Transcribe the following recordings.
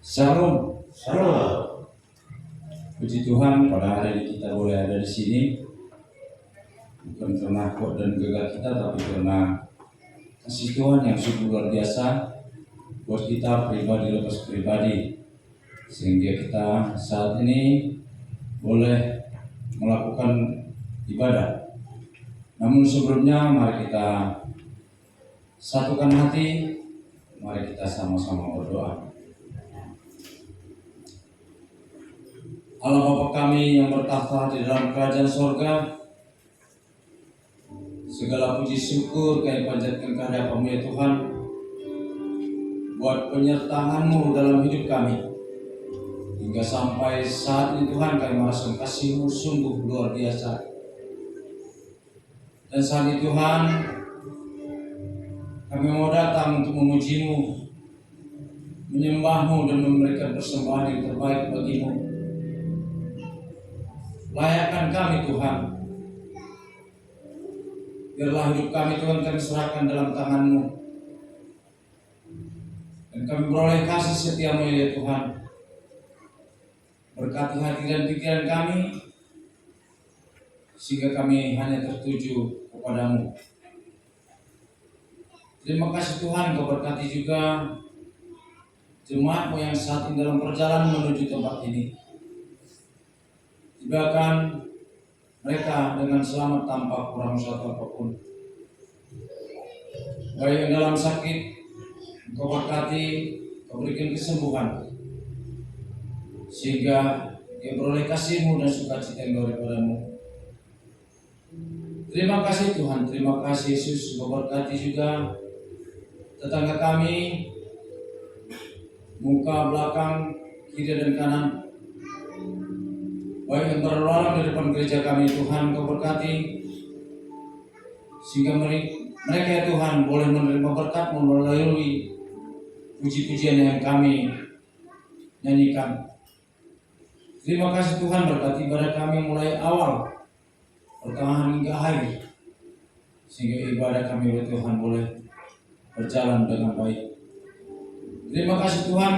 Shalom. Shalom. Puji Tuhan, pada hari ini kita boleh ada di sini. Bukan karena kuat dan gagah kita, tapi karena kasih Tuhan yang sungguh luar biasa buat kita pribadi lepas pribadi, sehingga kita saat ini boleh melakukan ibadah. Namun sebelumnya, mari kita satukan hati, mari kita sama-sama berdoa. Allah Bapa kami yang bertahta di dalam kerajaan sorga, segala puji syukur kami panjatkan kehadirat-Mu ya Tuhan, buat penyertaan-Mu dalam hidup kami. Hingga sampai saat ini Tuhan, kami merasa kasih-Mu sungguh luar biasa. Dan saat ini Tuhan, kami mau datang untuk memuji-Mu, menyembah-Mu dan memberikan persembahan yang terbaik bagi-Mu. Layakkan kami Tuhan, biarlah hidup kami Tuhan kami serahkan dalam tangan-Mu, dan kami beroleh kasih setia-Mu ya Tuhan. Berkati hati dan pikiran kami, sehingga kami hanya tertuju kepadamu. Terima kasih Tuhan, Kau berkati juga jemaat-Mu yang saat ini dalam perjalanan menuju tempat ini. Tibakan mereka dengan selamat tanpa kurang satu apapun. Baik yang dalam sakit, Kau berkati, Kau berikan kesembuhan, sehingga dia beroleh kasih-Mu dan sukacita yang daripada-Mu. Terima kasih Tuhan, terima kasih Yesus. Kau berkati juga tetangga kami, muka, belakang, kiri dan kanan, baik yang berlalu di depan gereja kami Tuhan. Kau berkati, sehingga mereka ya Tuhan boleh menerima berkat-Mu melalui puji-pujian yang kami nyanyikan. Terima kasih Tuhan, berkati ibadah kami mulai awal, pertengahan hingga akhir, sehingga ibadah kami ya Tuhan boleh berjalan dengan baik. Terima kasih Tuhan.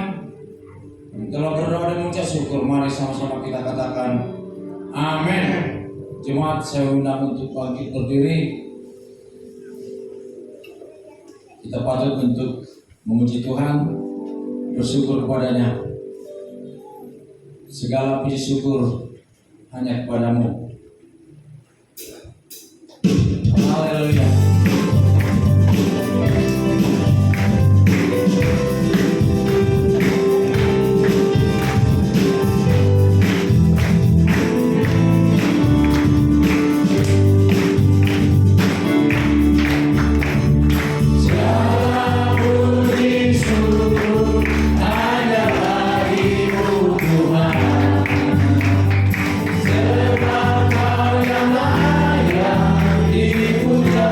Telah berdoa dan mengucap syukur, mari sama-sama kita katakan amin. Jemaat saya undang untuk bangkit berdiri. Kita patut untuk memuji Tuhan, bersyukur kepadanya. Segala puji syukur hanya kepada-Mu. Haleluya. Sebab Kau yang layak dipuja.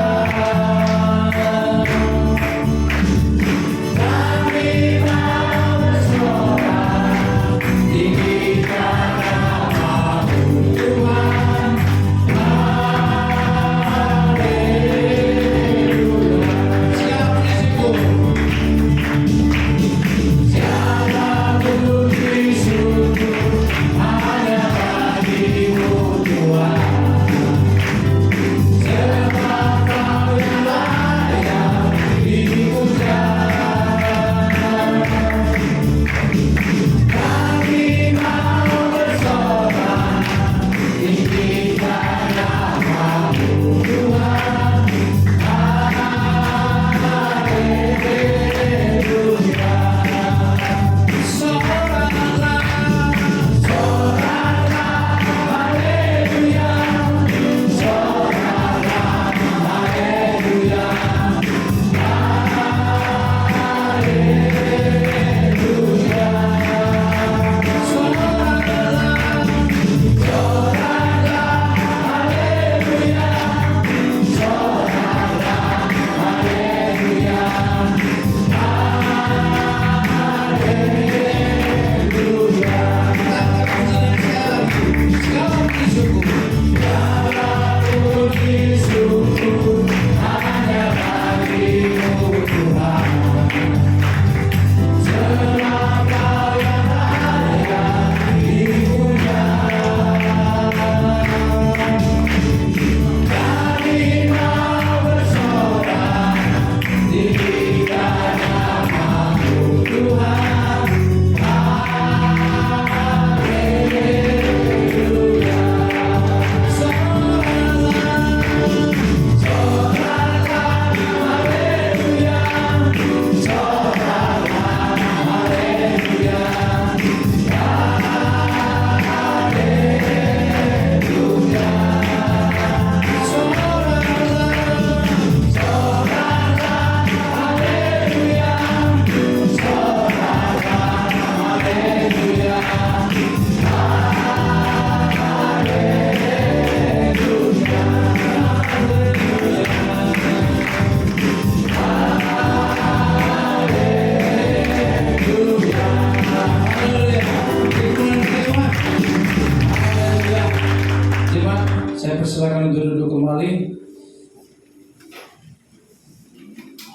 silakan untuk duduk kembali.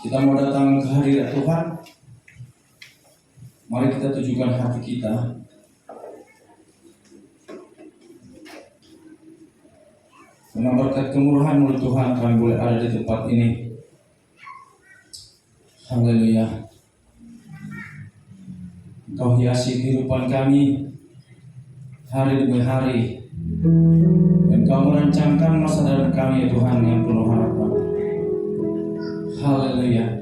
Kita mau datang ke hadirat Tuhan. Mari kita tujukan hati kita. Karena berkat kemurahan mulut Tuhan kami boleh ada di tempat ini. Haleluya. Engkau hiasi kehidupan kami hari demi hari. Dan Kau merancangkan masa depan kami ya Tuhan yang penuh harapan. Haleluya.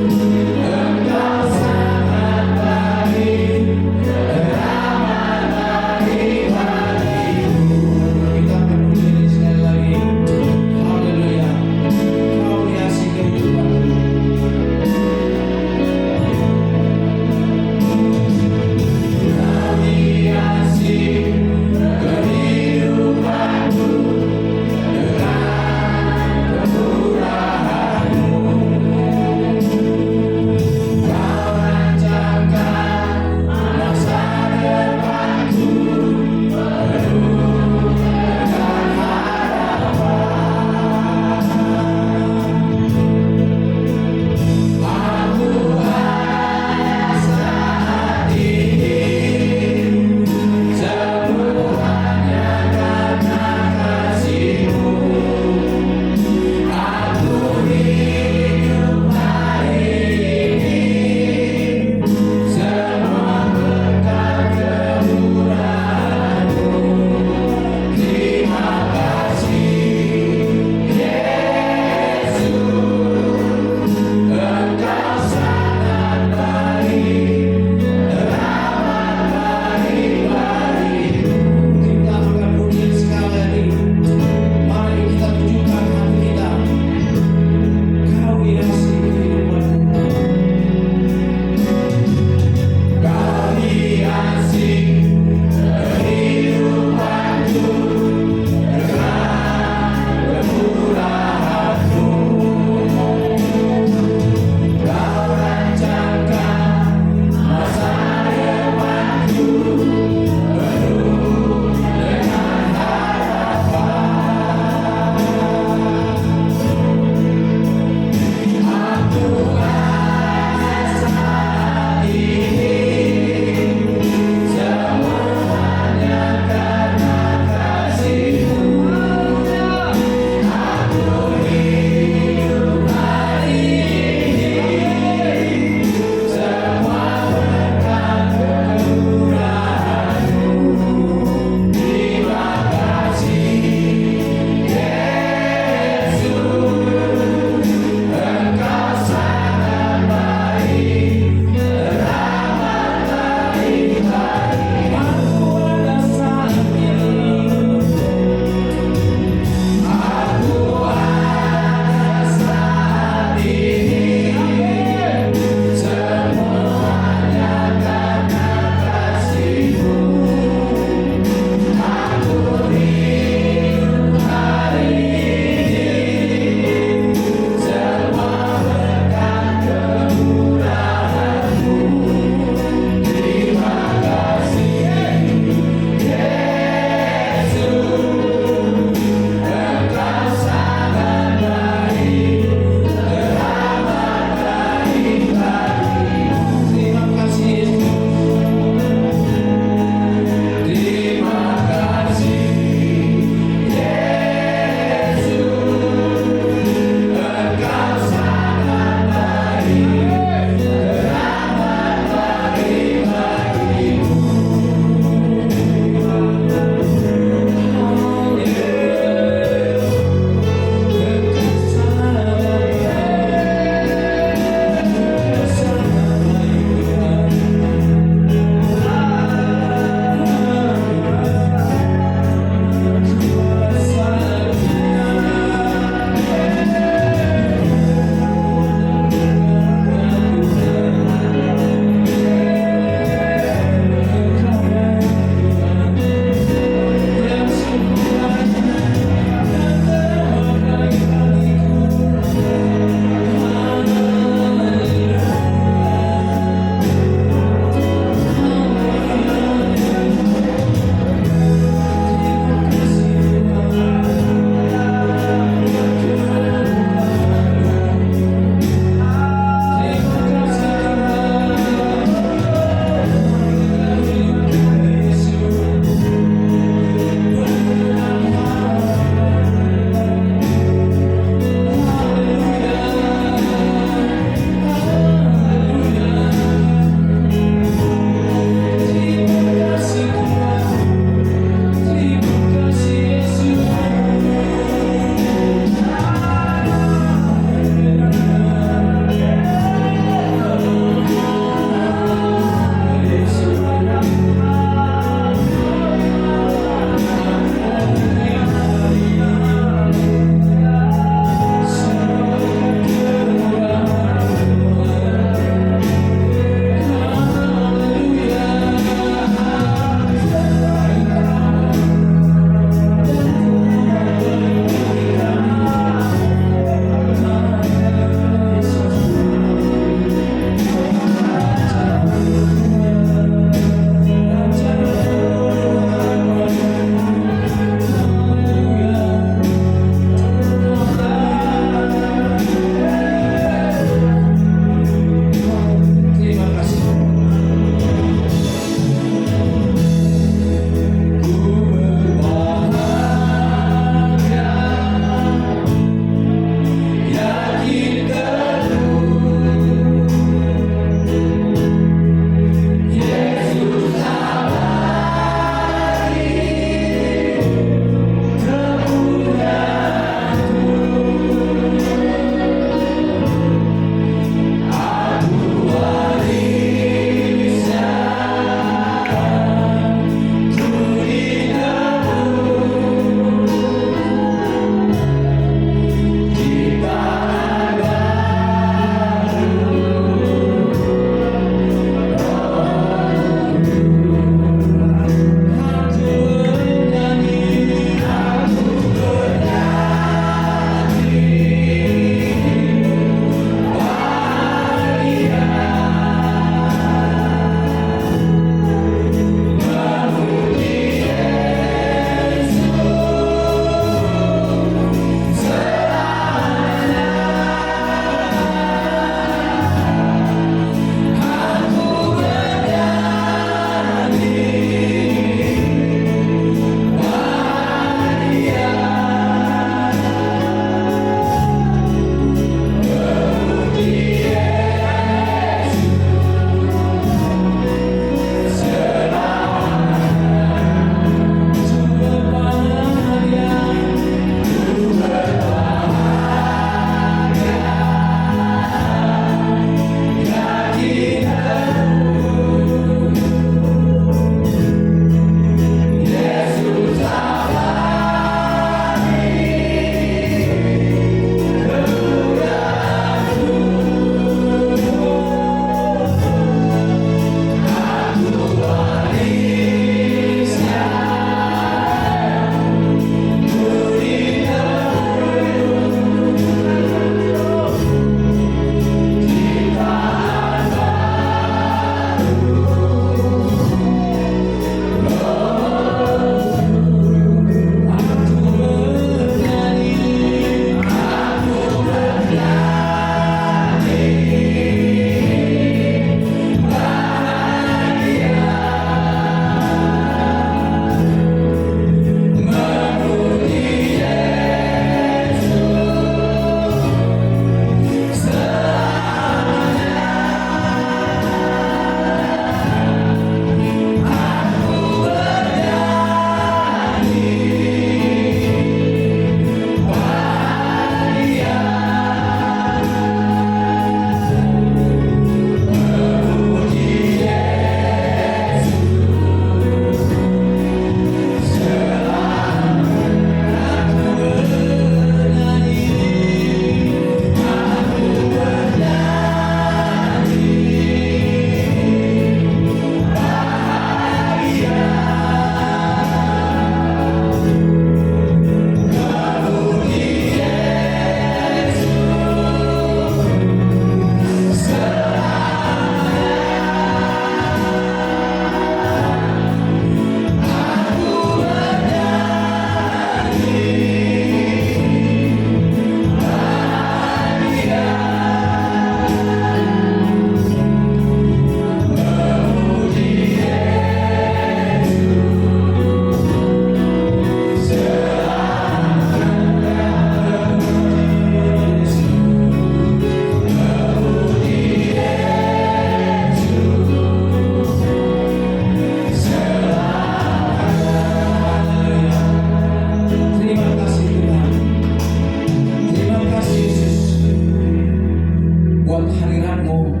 Tuhan-Mu.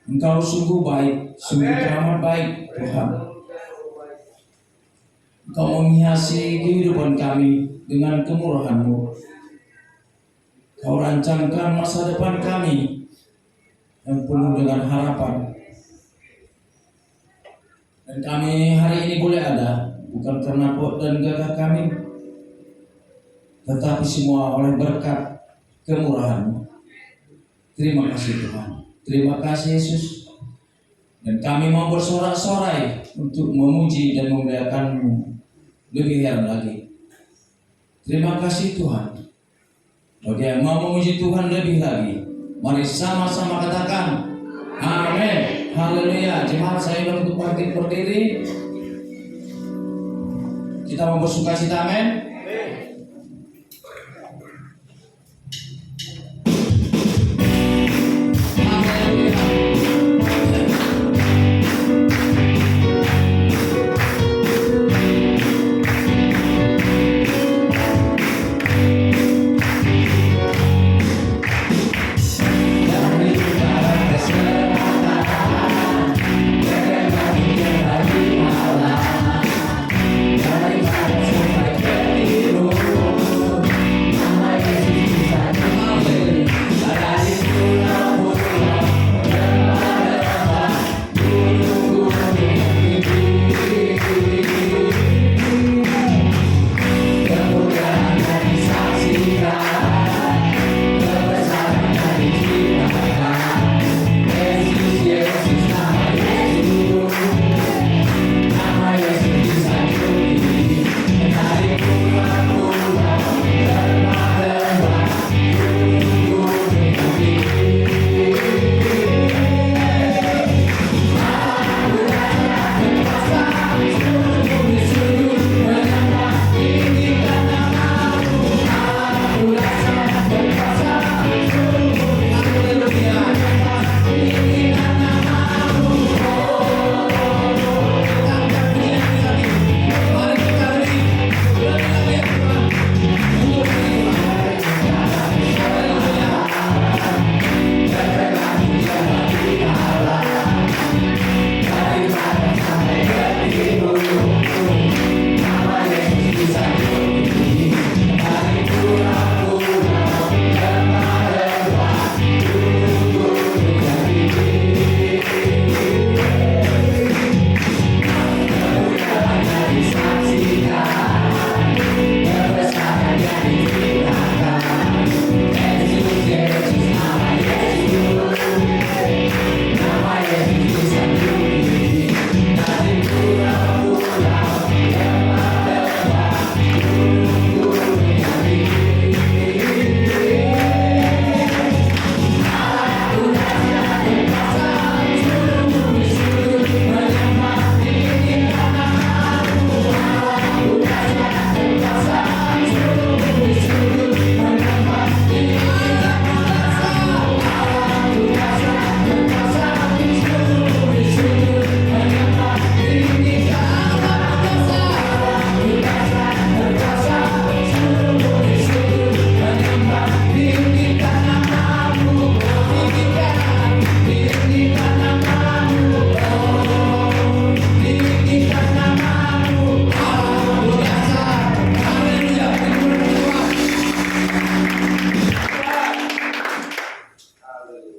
Engkau sungguh baik, sungguh teramat baik Tuhan. Engkau menghiasi kehidupan kami dengan kemurahan-Mu. Kau rancangkan masa depan kami yang penuh dengan harapan. Dan kami hari ini boleh ada, bukan karena kuat dan gagah kami, tetapi semua oleh berkat kemurahan-Mu. Terima kasih Tuhan. Terima kasih Yesus. Dan kami mau bersorak-sorai untuk memuji dan memuliakan-Mu lebih heran lagi. Terima kasih Tuhan. Bagi yang mau memuji Tuhan lebih lagi, mari sama-sama katakan amin. Haleluya. Jemaat saya untuk bangkit berdiri. Kita mau bersukacita, amin.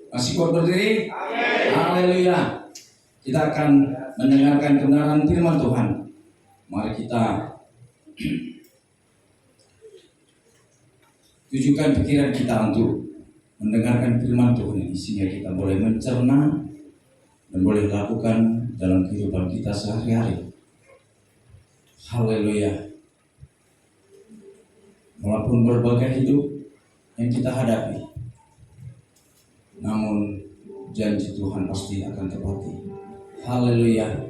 Masih kuat berdiri? Haleluya. Kita akan mendengarkan kebenaran firman Tuhan. Mari kita tujukan pikiran kita untuk mendengarkan firman Tuhan ini, sehingga kita boleh mencerna dan boleh lakukan dalam kehidupan kita sehari-hari. Haleluya. Walaupun berbagai hidup yang kita hadapi, namun janji Tuhan pasti akan tepati. Haleluya.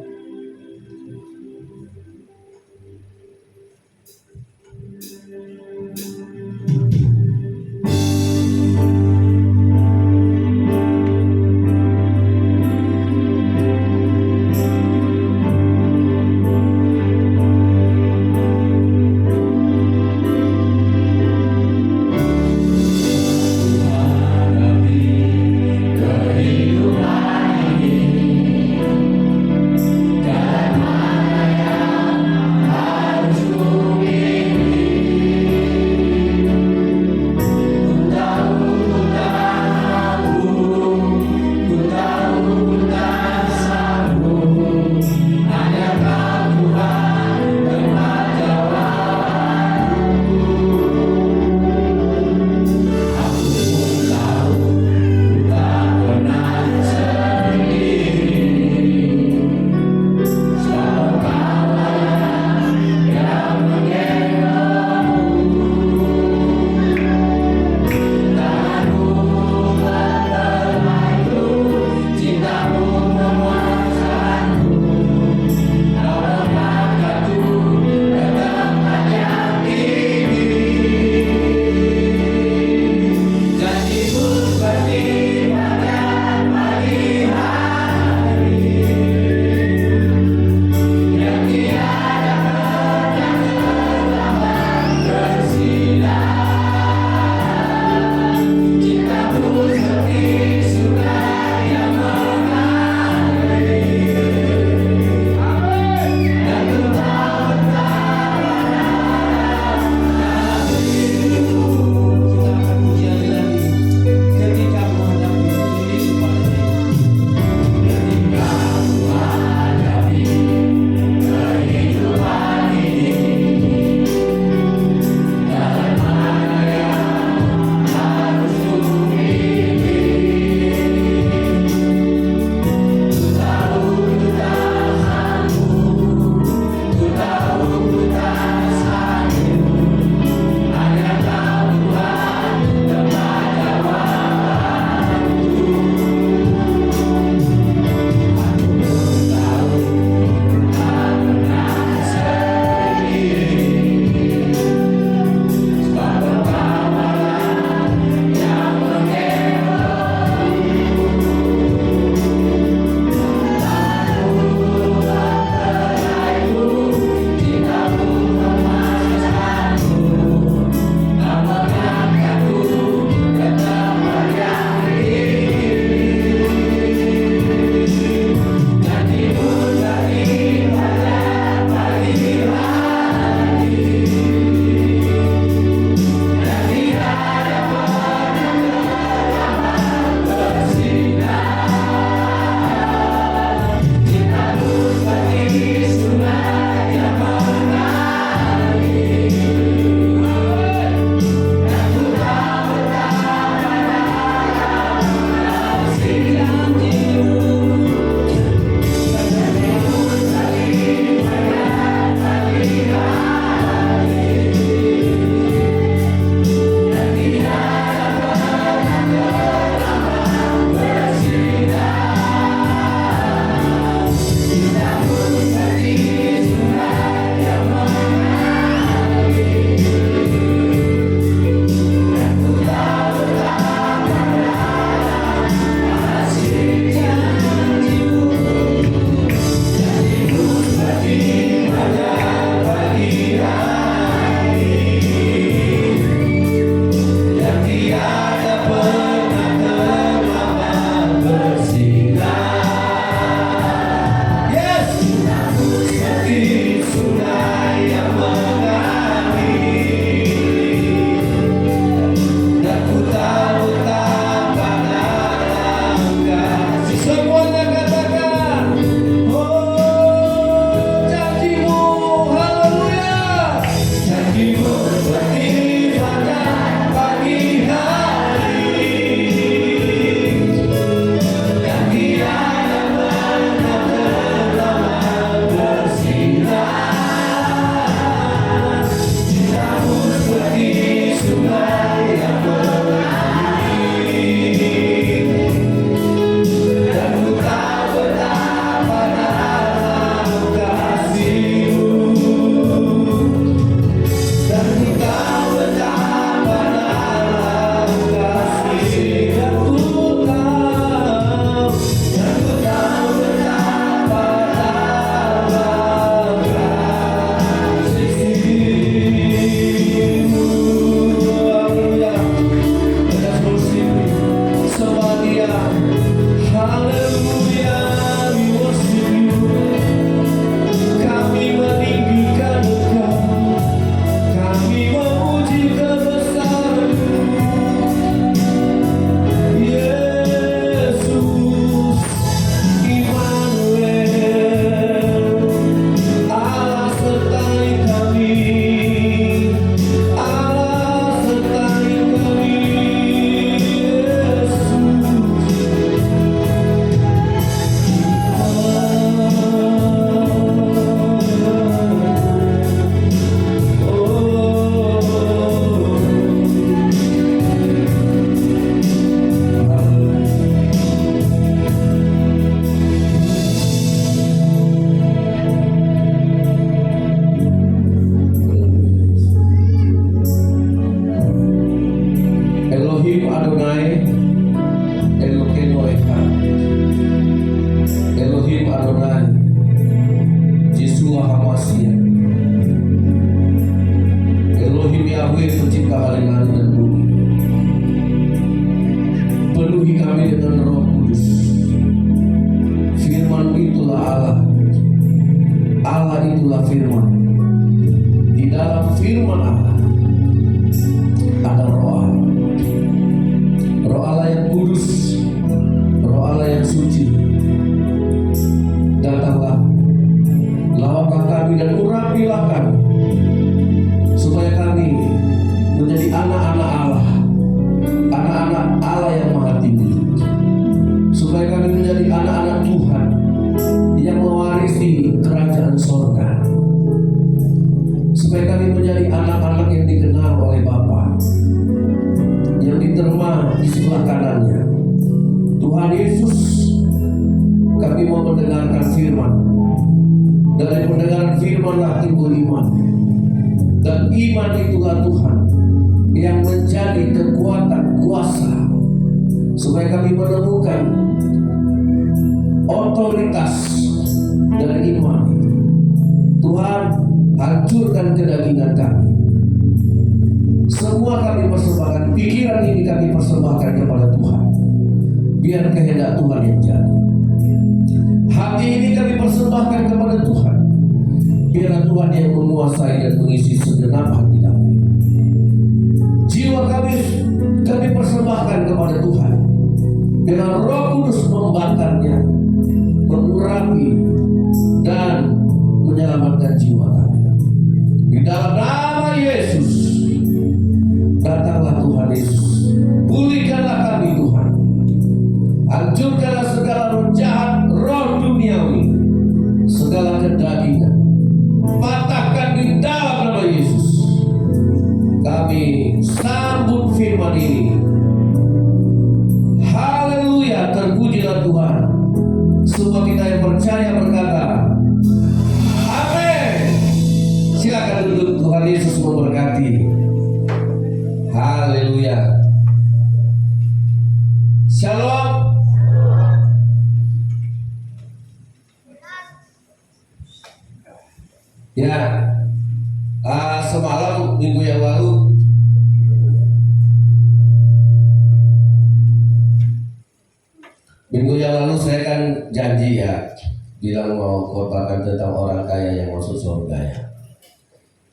Minggu yang lalu saya kan janji ya, bilang mau khotbahkan tentang orang kaya yang masuk surga ya.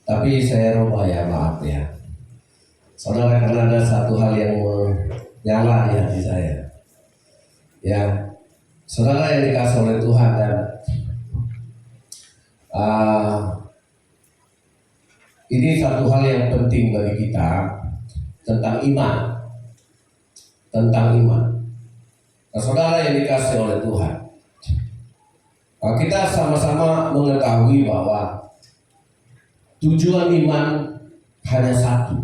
Tapi saya rubah ya, maaf ya. Saudara, karena ada satu hal yang menyala di hati saya. Ya, saudara yang dikasih oleh Tuhan, dan ini satu hal yang penting bagi kita tentang iman. Tentang iman. Nah, saudara yang dikasih oleh Tuhan, kita sama-sama mengetahui bahwa tujuan iman hanya satu,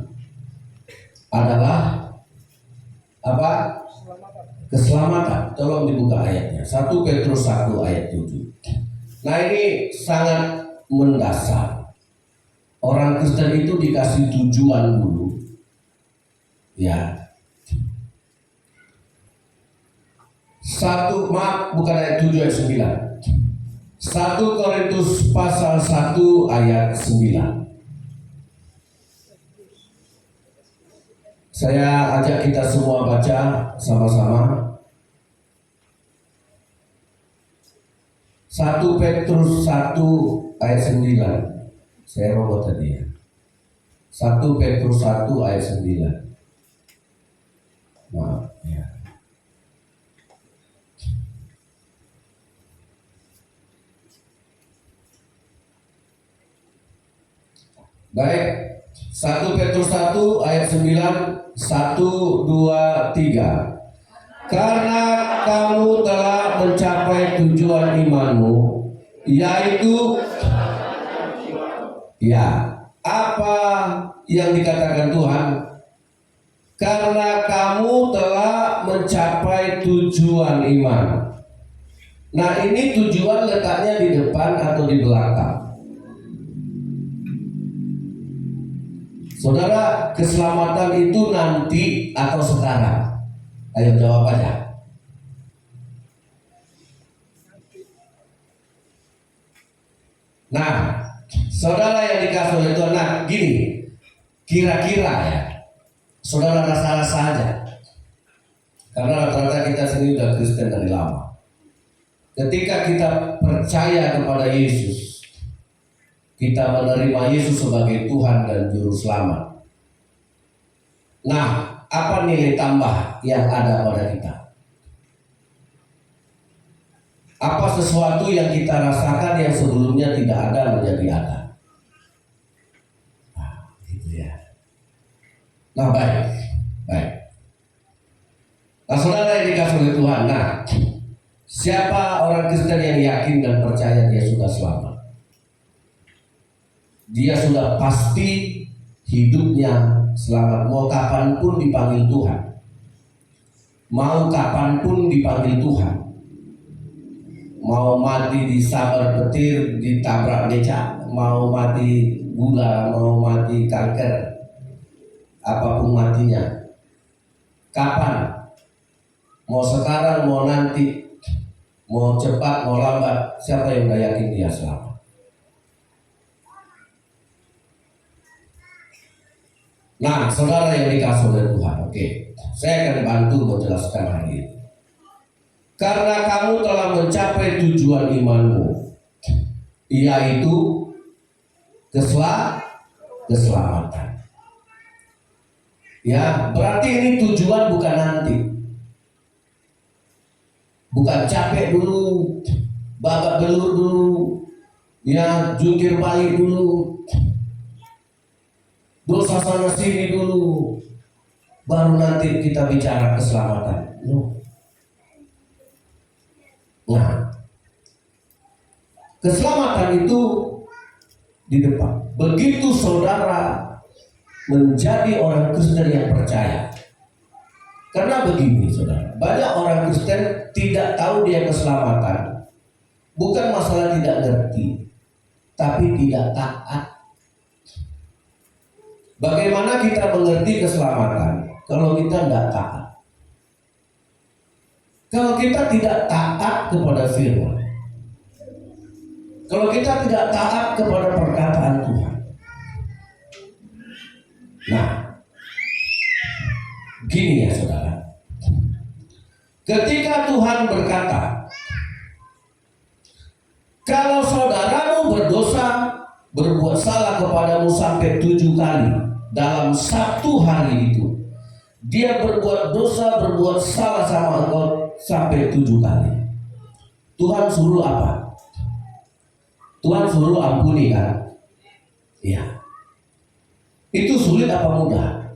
adalah apa? Keselamatan. Tolong dibuka ayatnya, 1 Petrus 1 ayat 7. Nah, ini sangat mendasar. Orang Kristen itu dikasih tujuan dulu, ya. bukan ayat 7 ayat 9. 1 Korintus pasal 1 ayat 9. Saya ajak kita semua baca sama-sama. 1 Petrus 1 ayat 9. Saya robot tadi ya. 1 Petrus 1 ayat 9. Maaf ya. Baik, 1 Petrus 1 ayat 9, 1, 2, 3. Karena kamu telah mencapai tujuan imanmu, yaitu ya, apa yang dikatakan Tuhan? Karena kamu telah mencapai tujuan iman. Nah, ini tujuan letaknya di depan atau di belakang? Saudara, keselamatan itu nanti atau sekarang? Ayo jawab aja. Nah, saudara yang dikasih oleh Tuhan, nah gini, kira-kira ya, saudara rasa-rasa aja. Karena rata-rata kita sendiri udah Kristen dari lama. Ketika kita percaya kepada Yesus, kita menerima Yesus sebagai Tuhan dan Juru Selamat. Nah, apa nilai tambah yang ada pada kita? Apa sesuatu yang kita rasakan yang sebelumnya tidak ada menjadi ada? Nah, gitu ya. Nah, baik. Nah, saudara yang dikasih oleh Tuhan, nah, siapa orang Kristen yang yakin dan percaya dia sudah selamat? Dia sudah pasti hidupnya selamat, mau kapanpun dipanggil Tuhan, mau kapanpun dipanggil Tuhan, mau mati disambar petir, ditabrak becak, mau mati gula, mau mati kanker, apapun matinya, kapan, mau sekarang, mau nanti, mau cepat, mau lambat, siapa yang gak yakin dia selamat? Nah, saudara yang dikasih oleh Tuhan, oke, saya akan bantu menjelaskan hari ini. Karena kamu telah mencapai tujuan imanmu, yaitu keselamatan. Ya, berarti ini tujuan bukan nanti, bukan capek dulu, babak belur dulu, ya jungkir balik dulu, dosa sana sini dulu, baru nanti kita bicara keselamatan. Nah, keselamatan itu di depan. Begitu saudara menjadi orang Kristen yang percaya. Karena begini saudara, banyak orang Kristen tidak tahu dia keselamatan. Bukan masalah tidak ngerti, tapi tidak taat. Bagaimana kita mengerti keselamatan kalau kita tidak taat? Kalau kita tidak taat kepada firman, kalau kita tidak taat kepada perkataan Tuhan. Nah, gini ya saudara, ketika Tuhan berkata, kalau saudaramu berdosa, berbuat salah kepadamu sampai 7 kali dalam satu hari itu, dia berbuat dosa, berbuat salah sama engkau sampai 7 kali. Tuhan suruh apa? Tuhan suruh ampuni kan? Iya. Itu sulit apa mudah?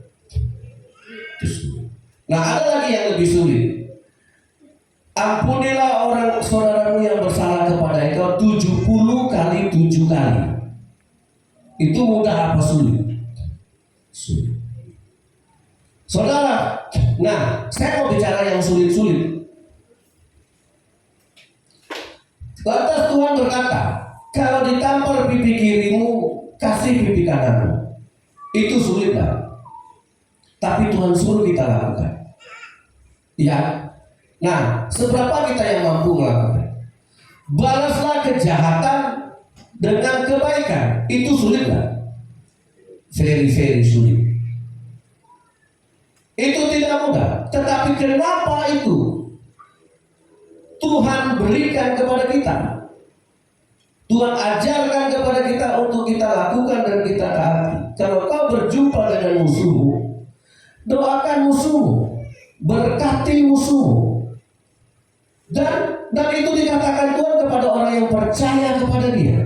Itu sulit. Nah, ada lagi yang lebih sulit. Ampunilah orang saudaramu yang bersalah kepada engkau 70 kali 7 kali. Itu mudah apa sulit? Sulit. Saudara, nah saya mau bicara yang sulit-sulit. Lantas Tuhan berkata, kalau ditampar pipi kirimu, kasih pipi kananmu. Itu sulit kan? Tapi Tuhan suruh kita lakukan. Ya. Nah, seberapa kita yang mampu melakukan? Balaslah kejahatan dengan kebaikan. Itu sulit nggak? Very sulit. Itu tidak mudah. Tetapi kenapa itu Tuhan berikan kepada kita? Tuhan ajarkan kepada kita untuk kita lakukan dan kita taati. Kalau kau berjumpa dengan musuhmu, doakan musuhmu, berkati musuhmu. Dan itu dikatakan Tuhan kepada orang yang percaya kepada Dia.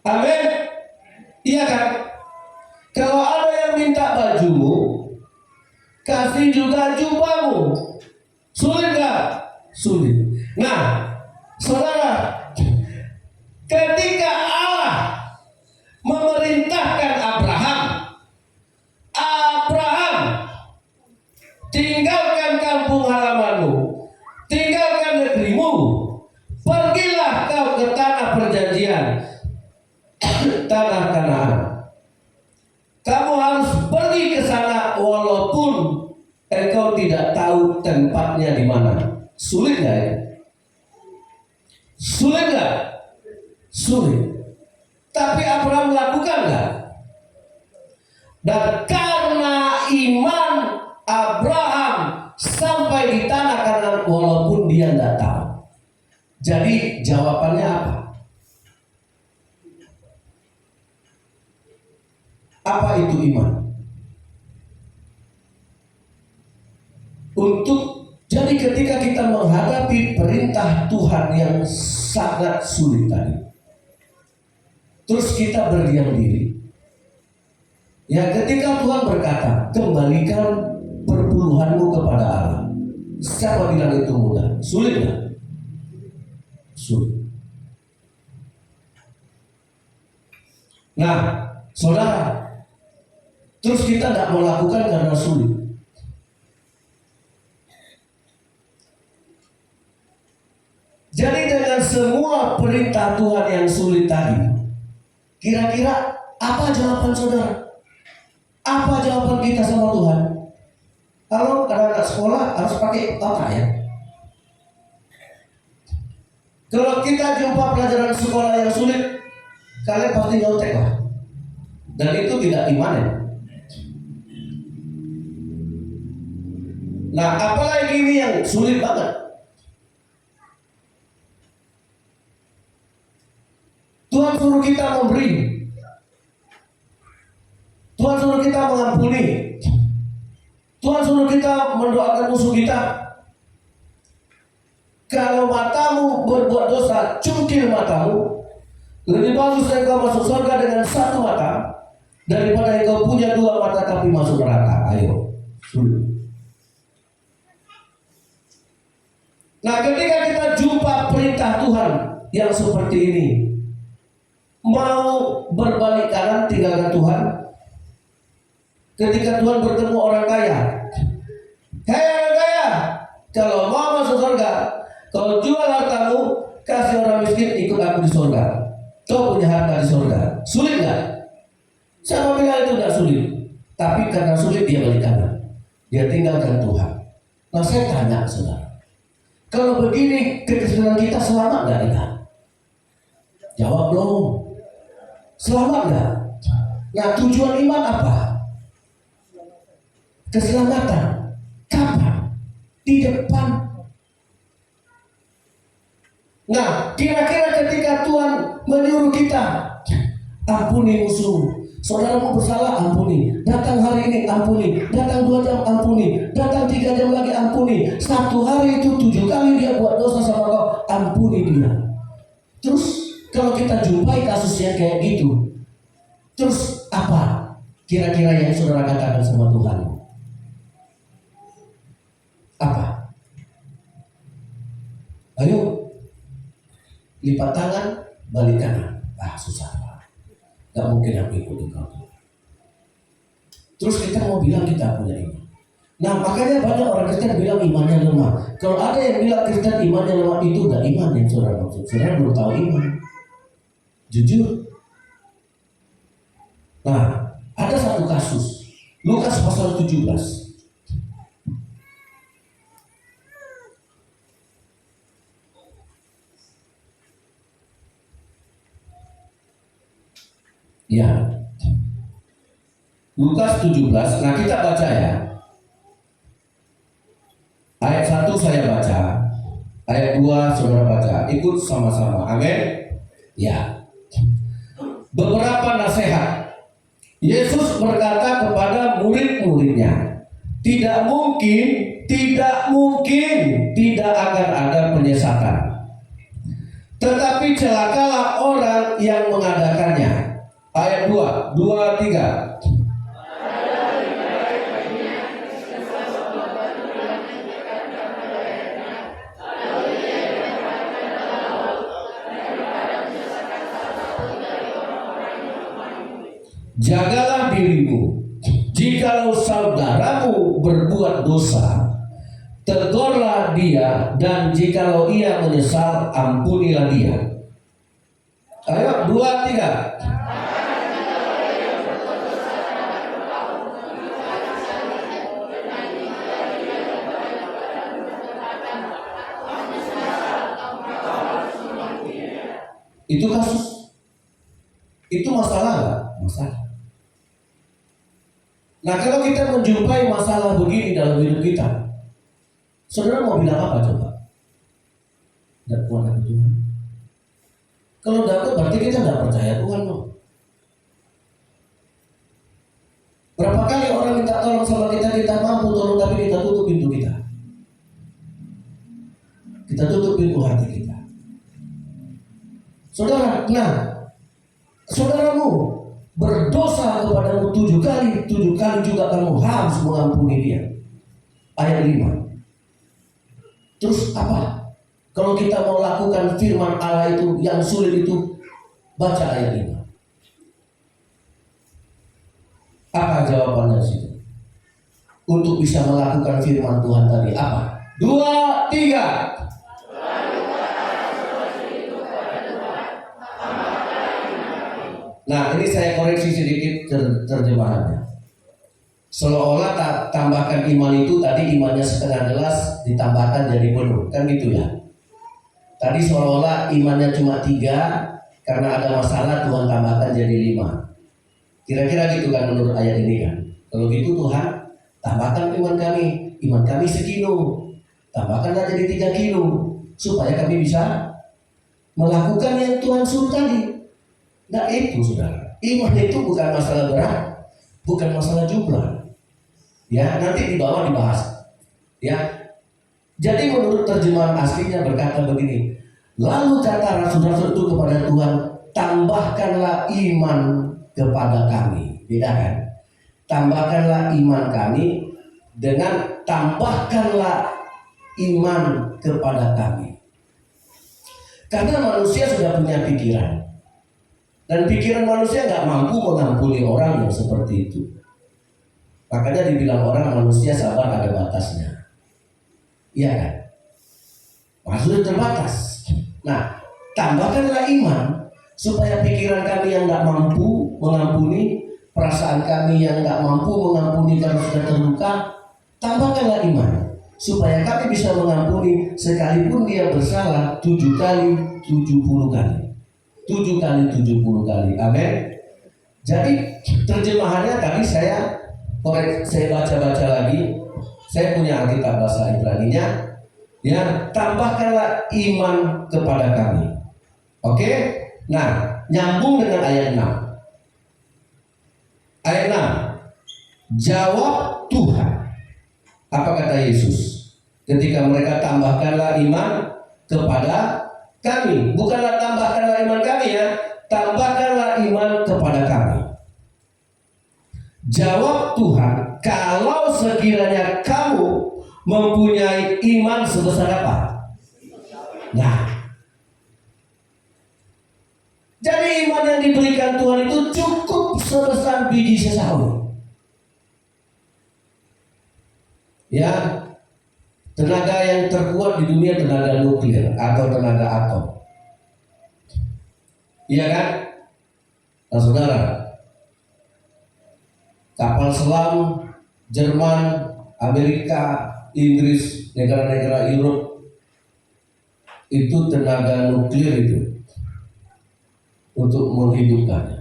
Amin. Iya kan? Kalau ada yang minta bajumu, kasih juga jubahmu. Sulit nggak? Sulit. Nah, saudara, ketika Allah memerintahkan Abraham, tinggalkan kampung halamanmu, tinggalkan negerimu, pergilah kau ke tanah perjanjian, tanah Kanaan. Kamu harus pergi ke sana walaupun engkau tidak tahu tempatnya di mana. Sulit nggak ya? Sulit nggak? Sulit. Tapi Abraham melakukan nggak? Dan karena iman Abraham sampai di tanah Kanaan walaupun dia tidak tahu. Jadi jawabannya apa? Apa itu iman? Jadi ketika kita menghadapi perintah Tuhan yang sangat sulit tadi, terus kita berdiam diri. Ya, ketika Tuhan berkata, kembalikan perpuluhanmu kepada Allah. Siapa bilang itu mudah? Sulit nggak? Sulit. Nah, saudara, terus kita tidak melakukan karena sulit. Jadi dengan semua perintah Tuhan yang sulit tadi, kira-kira apa jawaban saudara? Apa jawaban kita sama Tuhan? Kalau anak sekolah harus pakai otak ya. Kalau kita jumpa pelajaran sekolah yang sulit, kalian pasti nyontek lah. Dan itu tidak imanen. Nah, apalagi ini yang sulit banget. Tuhan suruh kita memberi. Tuhan suruh kita mengampuni. Tuhan suruh kita mendoakan musuh kita. Kalau matamu berbuat dosa, cungkil matamu. Lebih bagus engkau masuk surga dengan satu mata daripada engkau punya dua mata tapi masuk neraka. Ayo, sulit. Nah, ketika kita jumpa perintah Tuhan yang seperti ini, mau berbalik kanan tinggalkan Tuhan. Ketika Tuhan bertemu orang kaya, hei orang kaya, kalau mau masuk surga, kau jual hartamu, kasih orang miskin, ikut aku di surga. Kau punya harta di surga. Sulit nggak? Siapa bilang itu tidak sulit? Tapi karena sulit dia balik kanan, dia tinggalkan Tuhan. Nah, saya tanya saudara, kalau begini kekristenan kita selamat nggak kita? Jawab dong. Selamat nggak? Nah, tujuan iman apa? Keselamatan. Kapan? Di depan. Nah, kira-kira ketika Tuhan menyuruh kita, ampuni musuh. Saudara mau bersalah, ampuni. Datang hari ini, ampuni. Datang 2 jam, ampuni. Datang 3 jam lagi, ampuni. 1 hari itu 7 kali dia buat dosa sama kau, ampuni dia. Terus kalau kita jumpai kasus yang kayak gitu, terus apa kira-kira yang saudara katakan sama Tuhan? Apa? Ayo, lipat tangan, balik kanan. Susah Pak. Gak mungkin aku ikut engkau. Terus kita mau bilang kita punya iman. Nah, makanya banyak orang Kristen bilang imannya lemah. Kalau ada yang bilang Kristen imannya lemah, itu udah iman yang saudara maksud. Saudara belum tahu iman. Jujur. Nah, ada satu kasus. Lukas pasal 17. Ya. Lukas 17. Nah, kita baca ya. Ayat 1 saya baca. Ayat 2 saudara baca. Ikut sama-sama. Amin. Ya. Beberapa nasihat. Yesus berkata kepada murid-muridnya, tidak mungkin tidak akan ada penyesatan. Tetapi celakalah orang yang mengadakannya. Ayat 2, 2, 3. Jagalah dirimu. Jikalau saudaramu berbuat dosa, tegurlah dia, dan jikalau ia menyesal, ampunilah dia. Ayo, 2, 3. Itu kasus. Itu masalah nggak? Masalah. Nah, kalau kita menjumpai masalah begini dalam hidup kita, saudara mau bilang apa coba? Tidak kuat hati Tuhan. Kalau tidak kuat berarti kita tidak percaya Tuhan loh. Berapa kali orang minta tolong sama kita, kita mampu tolong tapi kita tutup pintu kita. Kita tutup pintu hati kita. Saudara, nah, saudaramu berdosa kepadamu 7 kali juga kamu harus mengampuni dia. Ayat 5. Terus apa? Kalau kita mau lakukan firman Allah itu yang sulit itu, baca ayat 5. Apa jawabannya situ? Untuk bisa melakukan firman Tuhan tadi apa? 2, 3. Nah, ini saya koreksi sedikit terjemahannya. Seolah-olah tambahkan iman itu tadi imannya setengah gelas ditambahkan jadi penuh, kan gitu ya. Tadi seolah-olah imannya cuma 3, karena ada masalah Tuhan tambahkan jadi 5. Kira-kira gitu kan menurut ayat ini kan. Kalau gitu Tuhan tambahkan iman kami sekilo, tambahkanlah jadi 3 kilo supaya kami bisa melakukan yang Tuhan suruh tadi. Nah itu saudara, iman itu bukan masalah berat, bukan masalah jumlah. Ya, nanti di bawah dibahas. Ya, jadi menurut terjemahan aslinya berkata begini. Lalu kata rasul-rasul itu kepada Tuhan, tambahkanlah iman kepada kami. Beda kan? Tambahkanlah iman kami dengan tambahkanlah iman kepada kami. Karena manusia sudah punya pikiran. Dan pikiran manusia nggak mampu mengampuni orang yang seperti itu. Makanya dibilang orang manusia sabar ada batasnya. Iya kan? Maksudnya terbatas. Nah, tambahkanlah iman supaya pikiran kami yang nggak mampu mengampuni, perasaan kami yang nggak mampu mengampuni karena sudah terluka, tambahkanlah iman supaya kami bisa mengampuni sekalipun dia bersalah 7 kali 70 kali. 7 kali 70 kali. Amin. Jadi terjemahannya tadi saya baca-baca lagi. Saya punya Alkitab bahasa Ibraninya. Ya, tambahkanlah iman kepada kami. Oke? Nah, nyambung dengan ayat 6. Ayat 6. Jawab Tuhan. Apa kata Yesus? Ketika mereka tambahkanlah iman kepada kami, bukanlah tambahkanlah iman kami ya, tambahkanlah iman kepada kami. Jawab Tuhan, kalau sekiranya kamu mempunyai iman sebesar apa? Nah, jadi iman yang diberikan Tuhan itu cukup sebesar biji sesawi. Ya, tenaga yang terkuat di dunia tenaga nuklir atau tenaga atom. Iya kan? Nah saudara, kapal selam Jerman, Amerika, Inggris, negara-negara Eropa itu tenaga nuklir itu untuk menghidupkannya.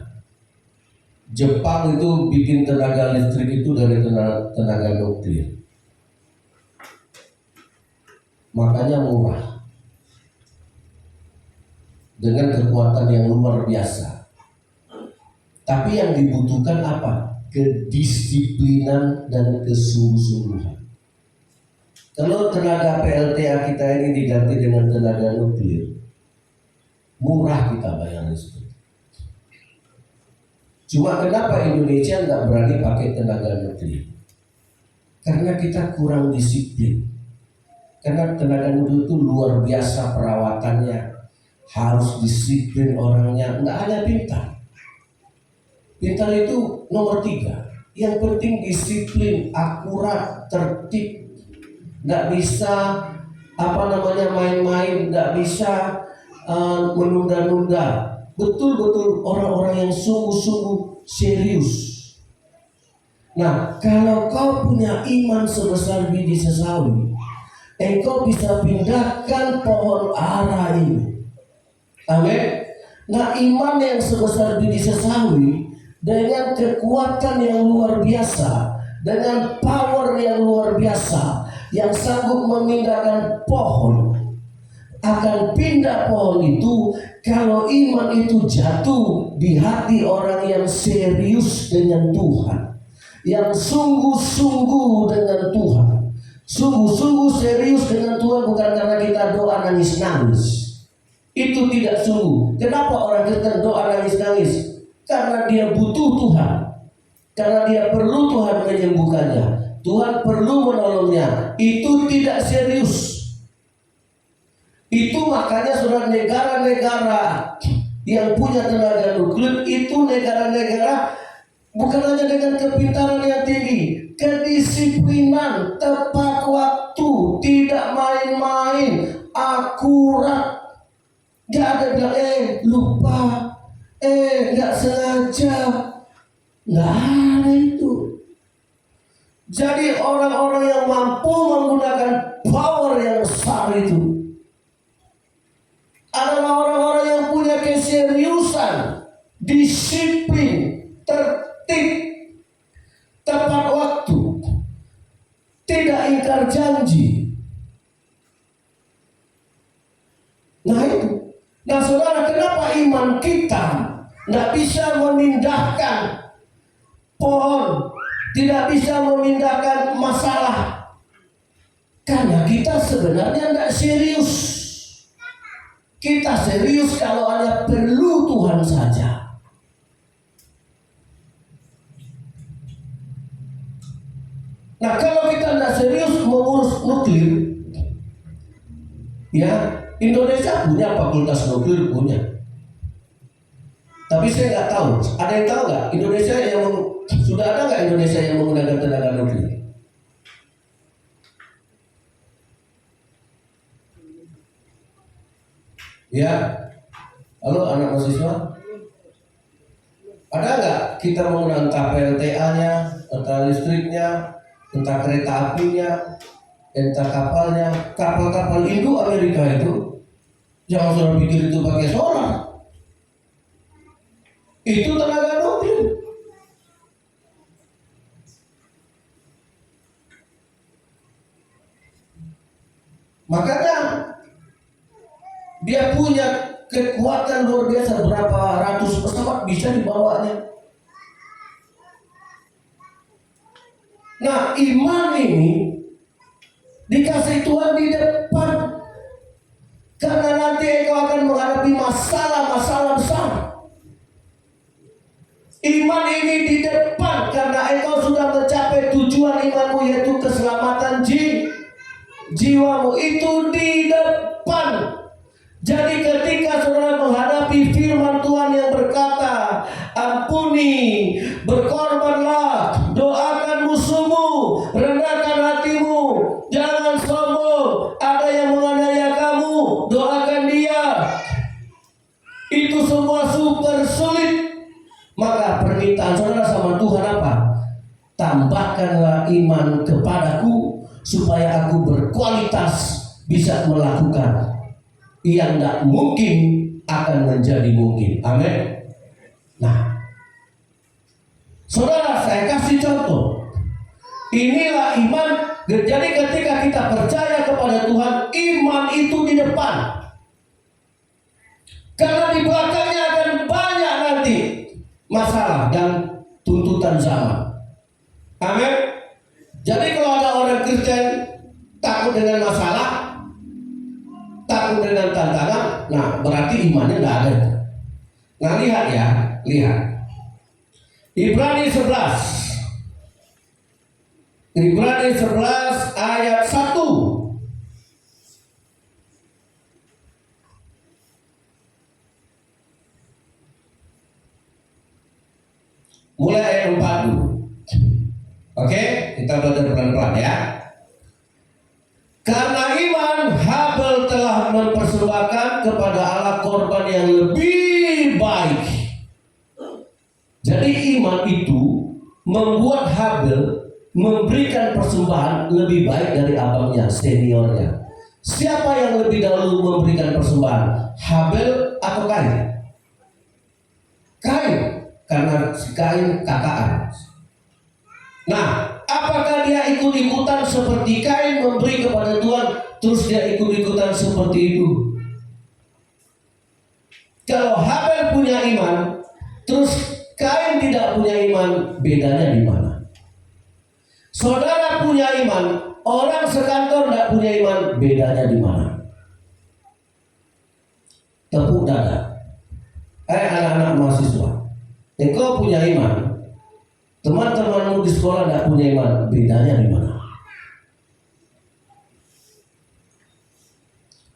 Jepang itu bikin tenaga listrik itu dari tenaga nuklir. Makanya murah. Dengan kekuatan yang luar biasa. Tapi yang dibutuhkan apa? Kedisiplinan dan kesungguh-sungguhan. Kalau tenaga PLTA kita ini diganti dengan tenaga nuklir, murah kita bayar listrik. Cuma kenapa Indonesia nggak berani pakai tenaga nuklir? Karena kita kurang disiplin. Karena tenaga nuklir itu luar biasa perawatannya, harus disiplin orangnya, nggak hanya pintar. Pintar itu nomor 3. Yang penting disiplin, akurat, tertib. Nggak bisa main-main, nggak bisa menunda-nunda. Betul-betul orang-orang yang sungguh-sungguh serius. Nah, kalau kau punya iman sebesar biji sesawi, engkau bisa pindahkan pohon ara ini. Amin. Nah, iman yang sebesar biji sesawi dengan kekuatan yang luar biasa, dengan power yang luar biasa, yang sanggup memindahkan pohon, akan pindah pohon itu kalau iman itu jatuh di hati orang yang serius dengan Tuhan, yang sungguh-sungguh dengan Tuhan. Sungguh-sungguh serius dengan Tuhan bukan karena kita doa nangis-nangis. Itu tidak sungguh. Kenapa orang Kristen doa nangis-nangis? Karena dia butuh Tuhan. Karena dia perlu Tuhan menyembuhkannya. Tuhan perlu menolongnya. Itu tidak serius. Itu makanya saudara, negara-negara yang punya tenaga nuklir itu negara-negara bukan hanya dengan kepintaran yang tinggi, kedisiplinan, tepat waktu, tidak main-main, akurat. Gak ada bilang lupa, gak sengaja, gak ada itu. Jadi orang-orang yang mampu menggunakan power yang besar itu adalah orang-orang yang punya keseriusan, disiplin, tertib, tepat waktu, tidak ingkar janji. Nah itu. Nah saudara, kenapa iman kita tidak bisa memindahkan pohon, tidak bisa memindahkan masalah? Karena kita sebenarnya tidak serius. Kita serius kalau hanya perlu Tuhan saja. Nah kalau kita tidak serius mengurus nuklir, ya Indonesia punya fakultas nuklir, punya. Tapi saya nggak tahu. Ada yang tahu nggak Indonesia yang sudah ada nggak Indonesia yang menggunakan tenaga nuklir? Ya, halo anak mahasiswa. Ada nggak kita menggunakan entah PLTA-nya, entah listriknya, entah kereta apinya, entah kapalnya, kapal-kapal Indo Amerika itu? Jangan saudara pikir itu pakai solar. Itu tenaga nuklir. Makanya dia punya kekuatan luar biasa, berapa ratus pesawat bisa dibawanya. Nah, iman ini dikasih Tuhan di depan. Karena nanti engkau akan menghadapi masalah-masalah besar. Iman ini di depan karena engkau sudah mencapai tujuan imanmu, yaitu keselamatan jiwamu. Itu di depan. Jadi ketika saudara menghadapi firman Tuhan yang berkata, ampuni, berkorbanlah, doakan musuhmu, rendahkan hatimu, jangan sombong, ada yang menganiaya kamu, doakan dia. Itu semua super sulit. Maka permintaan saudara sama Tuhan apa? Tambahkanlah iman kepadaku supaya aku berkualitas bisa melakukan yang tidak mungkin akan menjadi mungkin. Amin. Nah, Saudara, saya kasih contoh. Inilah iman. Jadi ketika kita percaya kepada Tuhan, iman itu di depan. Karena di belakangnya akan banyak nanti masalah dan tuntutan zaman. Amin. Jadi kalau ada orang Kristen takut dengan masalah, takut dengan tantangan, nah berarti imannya tidak ada. Nah lihat ya, lihat. Ibrani 11. Ibrani 11 ayat 1. Mulai ayat 4 dulu. Oke, kita belajar pelan-pelan ya. Karena iman, Habel telah mempersembahkan kepada Allah korban yang lebih baik. Jadi iman itu membuat Habel memberikan persembahan lebih baik dari abangnya, seniornya. Siapa yang lebih dahulu memberikan persembahan? Habel atau Kain? Kain, karena si Kain kakak. Nah, apakah dia ikut-ikutan seperti Kain memberi kepada Tuhan, terus dia ikut-ikutan seperti itu? Kalau Habel punya iman, terus Kain tidak punya iman, bedanya di mana? Saudara punya iman, orang sekantor tidak punya iman, bedanya di mana? Tepuk dada. Anak-anak mahasiswa, engkau punya iman, teman-temanmu di sekolah tidak punya iman, bedanya di mana?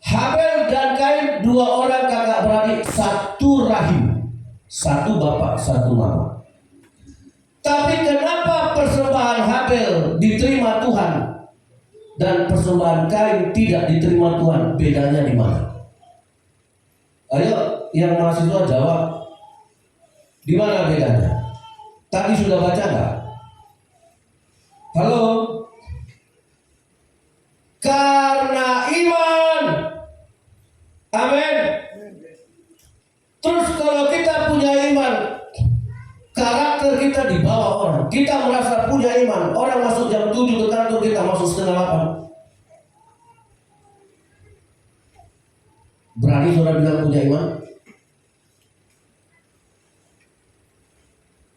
Habel dan Kain, dua orang kakak beradik, satu rahim, satu bapak, satu mama. Tapi kenapa persembahan Habel diterima Tuhan dan persembahan Kain tidak diterima Tuhan? Bedanya di mana? Ayo, yang mahasiswa jawab. Di mana bedanya? Tadi sudah baca nggak? Halo? Karena iman. Amin. Terus kalau kita punya iman, karakter kita dibawa orang. Kita merasa punya iman. Orang masuk jam 7 ke kantor, kita masuk setengah 8. Berani saudara bilang punya iman?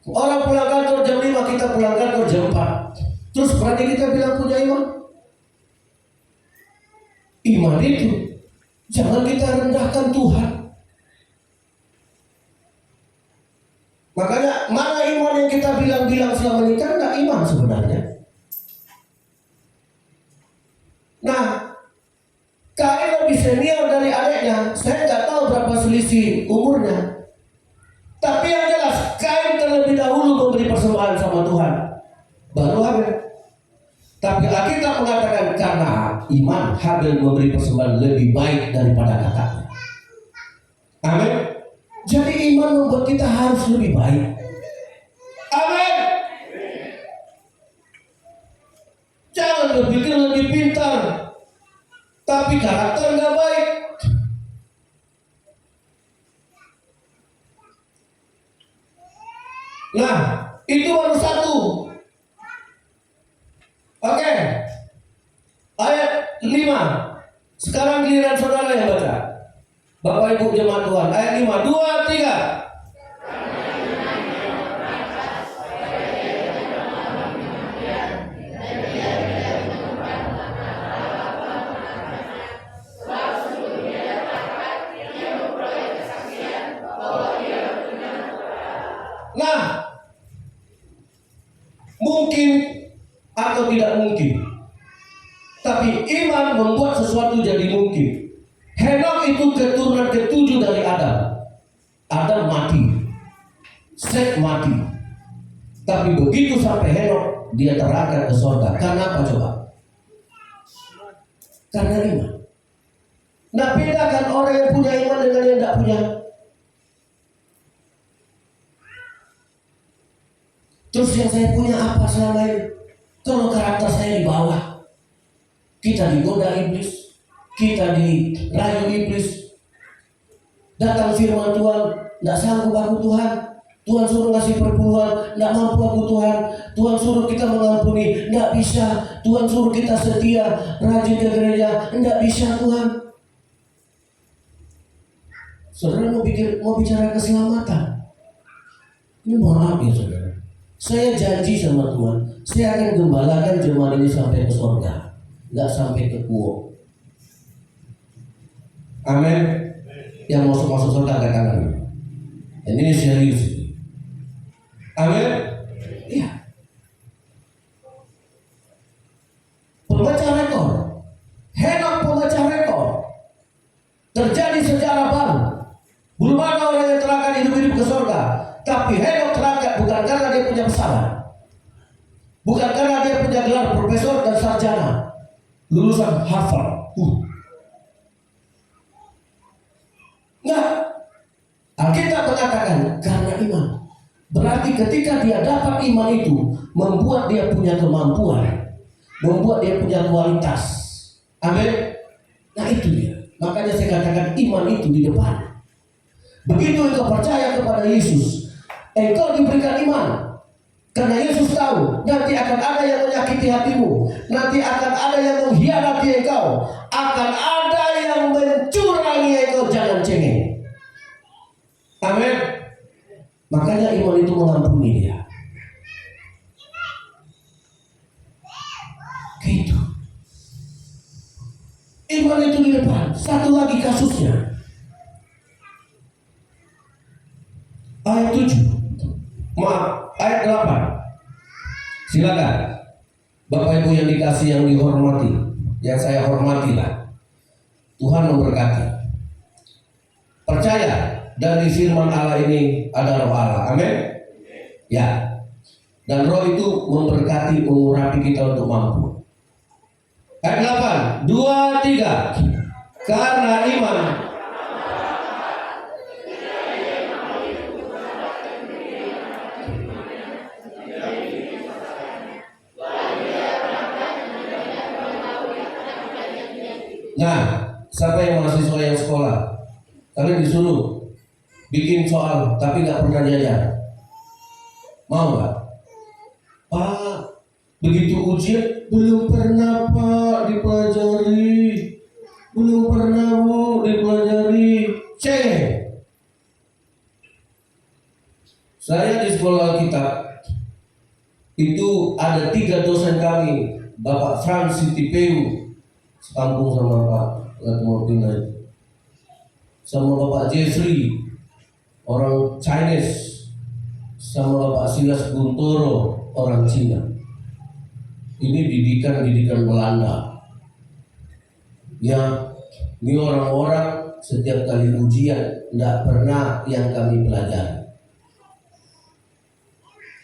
Orang pulang kantor jam 5, kita pulang kantor jam 4. Terus berani kita bilang punya iman? Iman itu jangan kita rendahkan Tuhan. Makanya mana iman yang kita bilang-bilang selama ini? Kan enggak iman sebenarnya. Nah, Kain lebih senior dari adiknya. Saya nggak tahu berapa selisih umurnya. Tapi yang jelas Kain terlebih dahulu memberi persembahan sama Tuhan, baru Habel. Tapi Alkitab mengatakan karena iman Habel memberi persembahan lebih baik daripada kakaknya. Amin. Jadi iman membuat kita harus lebih baik. Amin. Jangan berpikir lebih pintar, tapi karakter nggak baik. Nah, itu baru satu. Oke. Ayat 5. Sekarang giliran saudara yang baca. Bapak Ibu jemaat Tuhan. Ayat 5. 2, 3. Nah, mungkin atau tidak mungkin, tapi iman membuat sesuatu jadi mungkin. Henok itu keturunan ke-7 dari Adam. Adam mati, Set mati. Tapi begitu sampai Henok, dia terangkat ke surga. Karena apa coba? Karena iman. Nah, bedakan orang yang punya iman dengan yang tidak punya. Terus yang saya punya apa selama ini? Kalau karakter saya di bawah, kita digoda iblis, kita dirayu iblis, datang firman Tuhan, tidak sanggup aku Tuhan, Tuhan suruh ngasih perpuluhan, nggak mampu aku Tuhan. Tuhan suruh kita mengampuni, nggak bisa. Tuhan suruh kita setia, rajin ke gereja, nggak bisa Tuhan. Saudara mau bicara keselamatan. Ini maaf ya saudara. Saya janji sama Tuhan, saya akan gembalakan jemaat ini sampai ke surga, nggak sampai ke kuo. Amin. Yang masuk surga angkat tangan. Ini serius. Amin. Iya. Pemecah rekor. Henok pemecah rekor. Terjadi sejarah baru. Belum ada orang yang terangkat hidup-hidup ke surga. Tapi Henok terangkat bukan karena dia punya pesawat, bukan karena dia punya gelar profesor dan sarjana, lulusan Harvard. Enggak. Alkitab mengatakan karena iman. Berarti ketika dia dapat iman itu, membuat dia punya kemampuan, membuat dia punya kualitas. Amin. Nah itu dia. Makanya saya katakan iman itu di depan. Begitu engkau percaya kepada Yesus, engkau diberikan iman. Karena Yesus tahu nanti akan ada yang menyakiti hatimu, nanti akan ada yang mengkhianati engkau, akan ada yang mencurangi engkau. Jangan cengeng. Amin. Makanya iman itu mengampuni dia. Gitu. Iman itu di depan. Satu lagi kasusnya. Ayat 7. Maaf, ayat 8. Silakan. Bapak Ibu yang dikasih, yang dihormati, yang saya hormatilah. Tuhan memberkati. Percaya dari firman Allah ini ada roh Allah. Amin. Ya. Dan roh itu memberkati, mengurapi kita untuk mampu. Ayat 8. 2, 3. Karena iman. Nah, siapa yang mahasiswa yang sekolah? Kalian disuruh bikin soal tapi nggak pernah diajar. Mau nggak? Pak, begitu ujian belum pernah Pak dipelajari, belum pernah Bu dipelajari. Cek. Saya di sekolah Alkitab itu ada 3 dosen kami, Bapak Frans Sitipeu, sekampung sama Pak Ketua Pindah, sama Bapak Jeffrey, orang Chinese, sama Bapak Silas Guntoro, orang Cina. Ini didikan Belanda. Ya, ini orang-orang setiap kali ujian tidak pernah yang kami pelajari.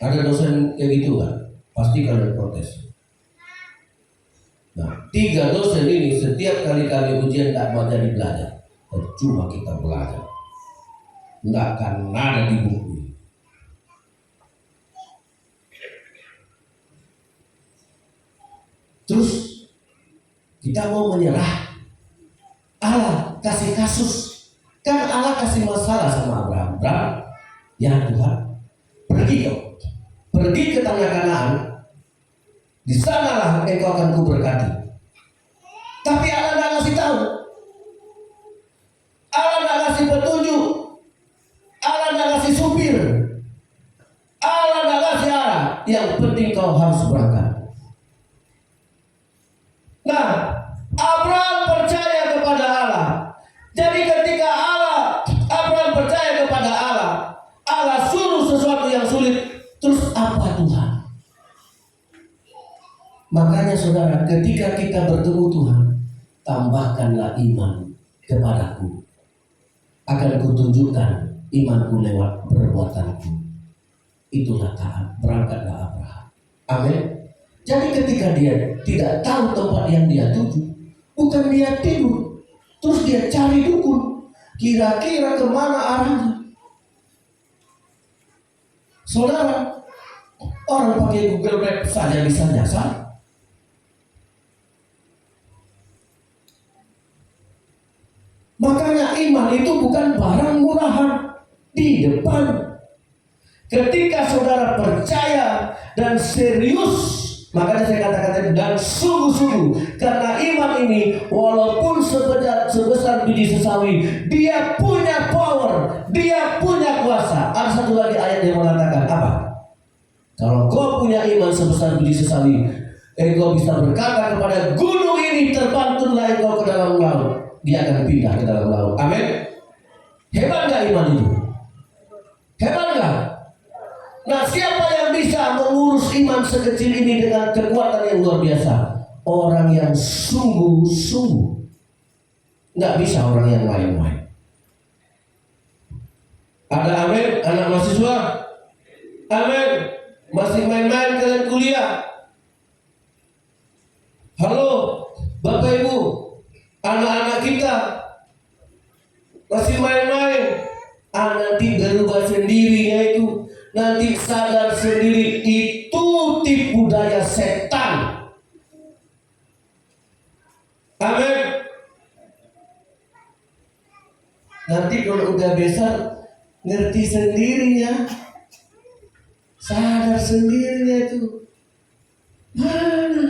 Ada dosen kayak gitu kan? Pasti kalian protes. Nah, 3 dosen ini setiap kali ujian tak mau jadi belajar. Cuma kita belajar. Tidak akan ada di buku. Terus kita mau menyerah. Allah kasih kasus. Kan Allah kasih masalah sama Abraham. Abraham, ya Tuhan, pergi kau. Pergi ke tanah Kanaan. Di sanalah engkau akan kuberkati. Tapi Allah tidak ngasih tahu. Allah tidak ngasih petunjuk. Allah tidak ngasih supir. Allah tidak ngasih arah. Yang penting kau harus berangkat. Nah, Abraham percaya kepada Allah. Jadi ketika Abraham percaya kepada Allah, Allah suruh sesuatu yang sulit. Terus apa Tuhan? Makanya saudara, ketika kita bertemu Tuhan, tambahkanlah iman kepadaku. Akan kutunjukkan imanku lewat perbuatanku. Itulah taat, berangkatlah Abraham. Amin. Jadi ketika dia tidak tahu tempat yang dia tuju, bukan dia tidur, terus dia cari dukun, kira-kira kemana arahnya. Saudara, orang pakai Google Map saja bisa nyasar. Makanya iman itu bukan barang murahan di depan. Ketika saudara percaya dan serius, makanya saya katakan tadi, dan sungguh-sungguh, karena iman ini walaupun sebesar biji sesawi, dia punya power, dia punya kuasa. Ada satu lagi ayat yang mengatakan apa? Kalau kau punya iman sebesar biji sesawi, engkau bisa berkata kepada gunung ini, terbanglah engkau ke dalam laut, dia akan pindah ke dalam laut. Amin. Hebat gak iman itu? Hebat gak? Nah, siapa yang bisa mengurus iman sekecil ini dengan kekuatan yang luar biasa? Orang yang sungguh-sungguh. Nggak bisa orang yang main-main. Ada amin, anak mahasiswa? Amin. Masih main-main kalian kuliah? Halo, Bapak Ibu, anak-anak kita masih main-main? Nanti berubah sendirinya itu. Nanti sadar sendiri, itu tipu daya setan. Amin. Nanti kalau udah besar, ngerti sendirinya, sadar sendirinya itu. Mana?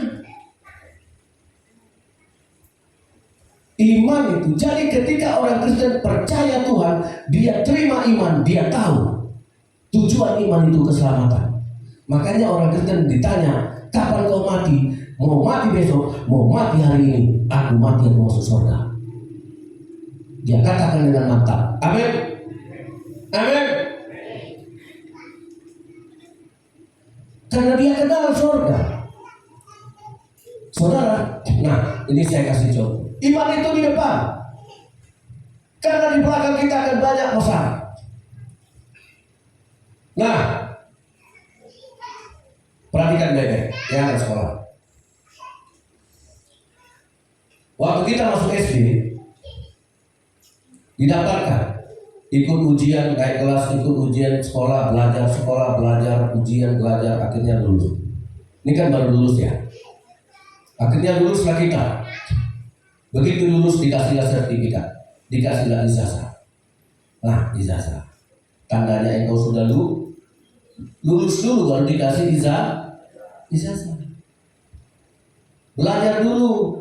Iman itu. Jadi ketika orang Kristen percaya Tuhan, dia terima iman, dia tahu tujuan iman itu keselamatan. Makanya orang Kristen ditanya, kapan kau mati? Mau mati besok, mau mati hari ini. Aku mati yang masuk surga. Dia katakan dengan mantap. Amin. Amin. Karena dia kenal surga. Saudara, nah ini saya kasih contoh. Iman itu di depan. Karena di belakang kita akan banyak masalah. Nah, perhatikan baik-baik ya anak sekolah. Waktu kita masuk SD, didaftarkan, ikut ujian, naik kelas, ikut ujian sekolah, belajar, ujian, belajar, akhirnya lulus. Ini kan baru lulus ya. Akhirnya luluslah kita. Begitu lulus dikasihlah sertifikat, dikasihlah ijazah. Nah, ijazah. Tandanya engkau sudah lulus dulu baru dikasih ijazah. Belajar dulu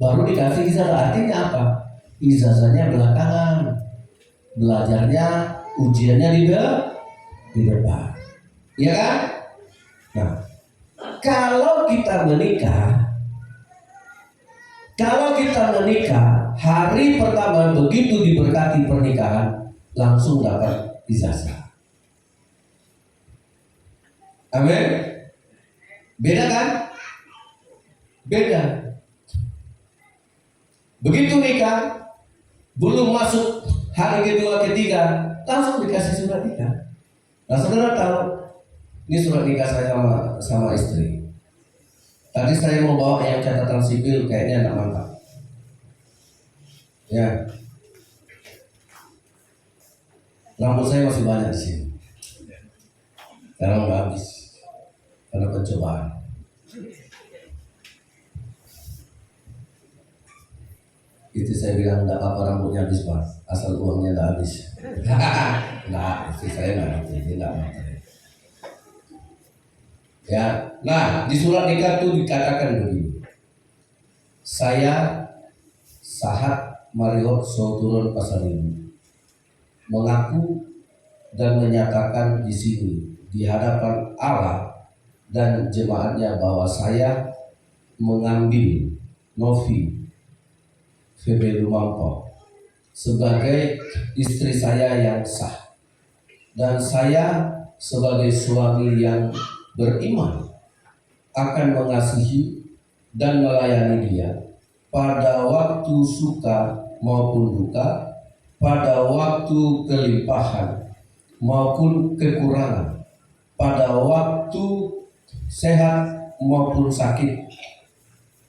baru dikasih ijazah. Artinya apa? Ijazahnya belakangan, belajarnya, ujiannya di depan. Iya kan? Nah, kalau kita menikah, hari pertama begitu diberkati pernikahan, langsung dapat ijazah. Amin. Beda kan? Beda. Begitu nikah, belum masuk hari kedua ketiga, langsung dikasih surat nikah. Nah, saudara tahu, ini surat nikah saya sama istri. Tadi saya mau bawa yang catatan sipil, kayaknya enggak mantap. Ya. Rambut saya masih banyak di sini. Sekarang udah habis karena pencobaan. Itu saya bilang enggak apa rambutnya habis Pak, asal uangnya enggak habis. Nah, istri saya enggak ngerti, enggak ngerti. Ya, nah di surat nikah itu dikatakan begini. Saya Sahat Mariot Sauturun Pasaribu mengaku dan menyatakan di sini di hadapan Allah dan jemaatnya bahwa saya mengambil Novi Febelumampo sebagai istri saya yang sah, dan saya sebagai suami yang beriman akan mengasihi dan melayani dia pada waktu suka maupun duka, pada waktu kelimpahan maupun kekurangan, pada waktu sehat maupun sakit,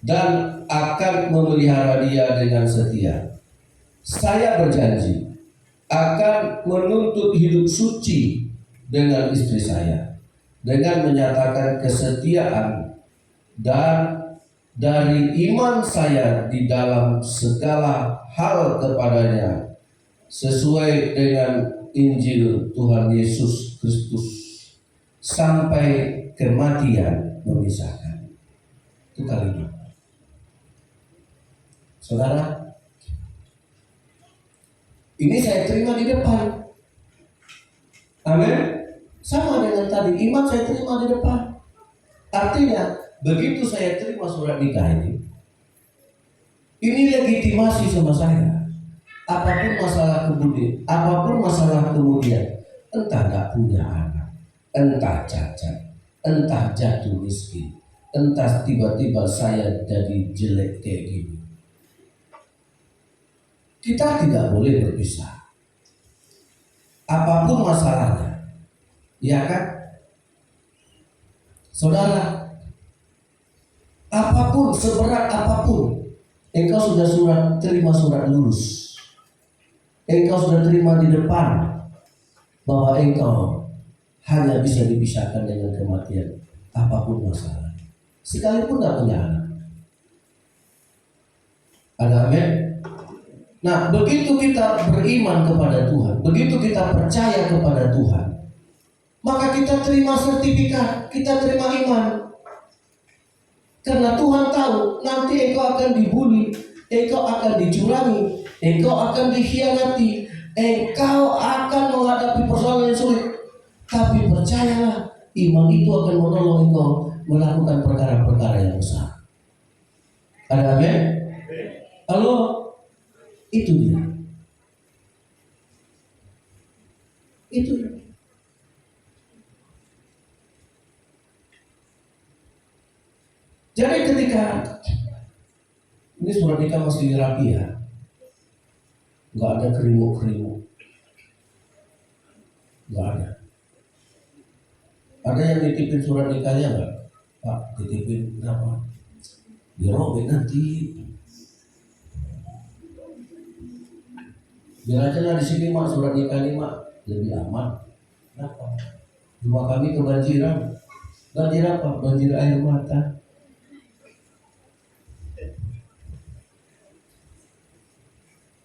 dan akan memelihara dia dengan setia. Saya berjanji akan menuntut hidup suci dengan istri saya, dengan menyatakan kesetiaan dan dari iman saya di dalam segala hal kepadanya sesuai dengan Injil Tuhan Yesus Kristus sampai kematian memisahkan. Itu kalimat. Saudara, ini saya terima di depan. Amin. Sama dengan tadi, iman saya terima di depan. Artinya, begitu saya terima surat nikah ini legitimasi sama saya. Apapun masalah kemudian, entah gak punya anak, entah cacat, entah jatuh miskin, entah tiba-tiba saya jadi jelek kayak gini, kita tidak boleh berpisah. Apapun masalahnya, ya kan? Saudara, apapun, seberat apapun, engkau sudah terima surat lulus, engkau sudah terima di depan bahwa engkau hanya bisa dipisahkan dengan kematian. Apapun masalah, sekalipun tidak punya anak. Amin. Nah, begitu kita beriman kepada Tuhan, begitu kita percaya kepada Tuhan, maka kita terima sertifikat, kita terima iman. Karena Tuhan tahu nanti engkau akan dibully, engkau akan dicurangi, engkau akan dikhianati, engkau akan menghadapi persoalan yang sulit. Tapi percayalah, iman itu akan menolong engkau melakukan perkara-perkara yang besar. Ada amin? Halo? Itu dia. Itu dia. Jadi ketika ini surat nikah masih rapi ya, nggak ada kerimuk-kerimuk, nggak ada. Ada yang nitipin surat nikahnya nggak? Pak, titipin berapa? Dirobek nanti. Biar aja lah di sini mak, surat nikah ini mak lebih aman. Kenapa? Rumah kami kebanjiran. Banjir apa? Banjir air mata.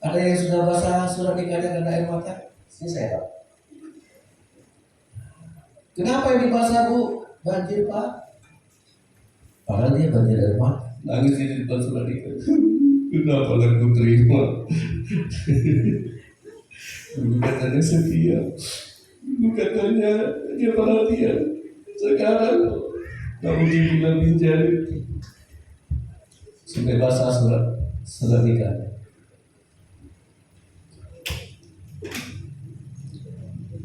Ada yang sudah basah surat nikahnya karena air mata? Ini saya tahu. Kenapa ini basah bu? Banjir pak. Padahal dia banjir air mata. Nangis di depan surat nikah. Kenapa aku terima? Dulu katanya setia, dulu katanya dia perhatian. Sekarang kamu dibilang menjadi sampai basah surat nikah.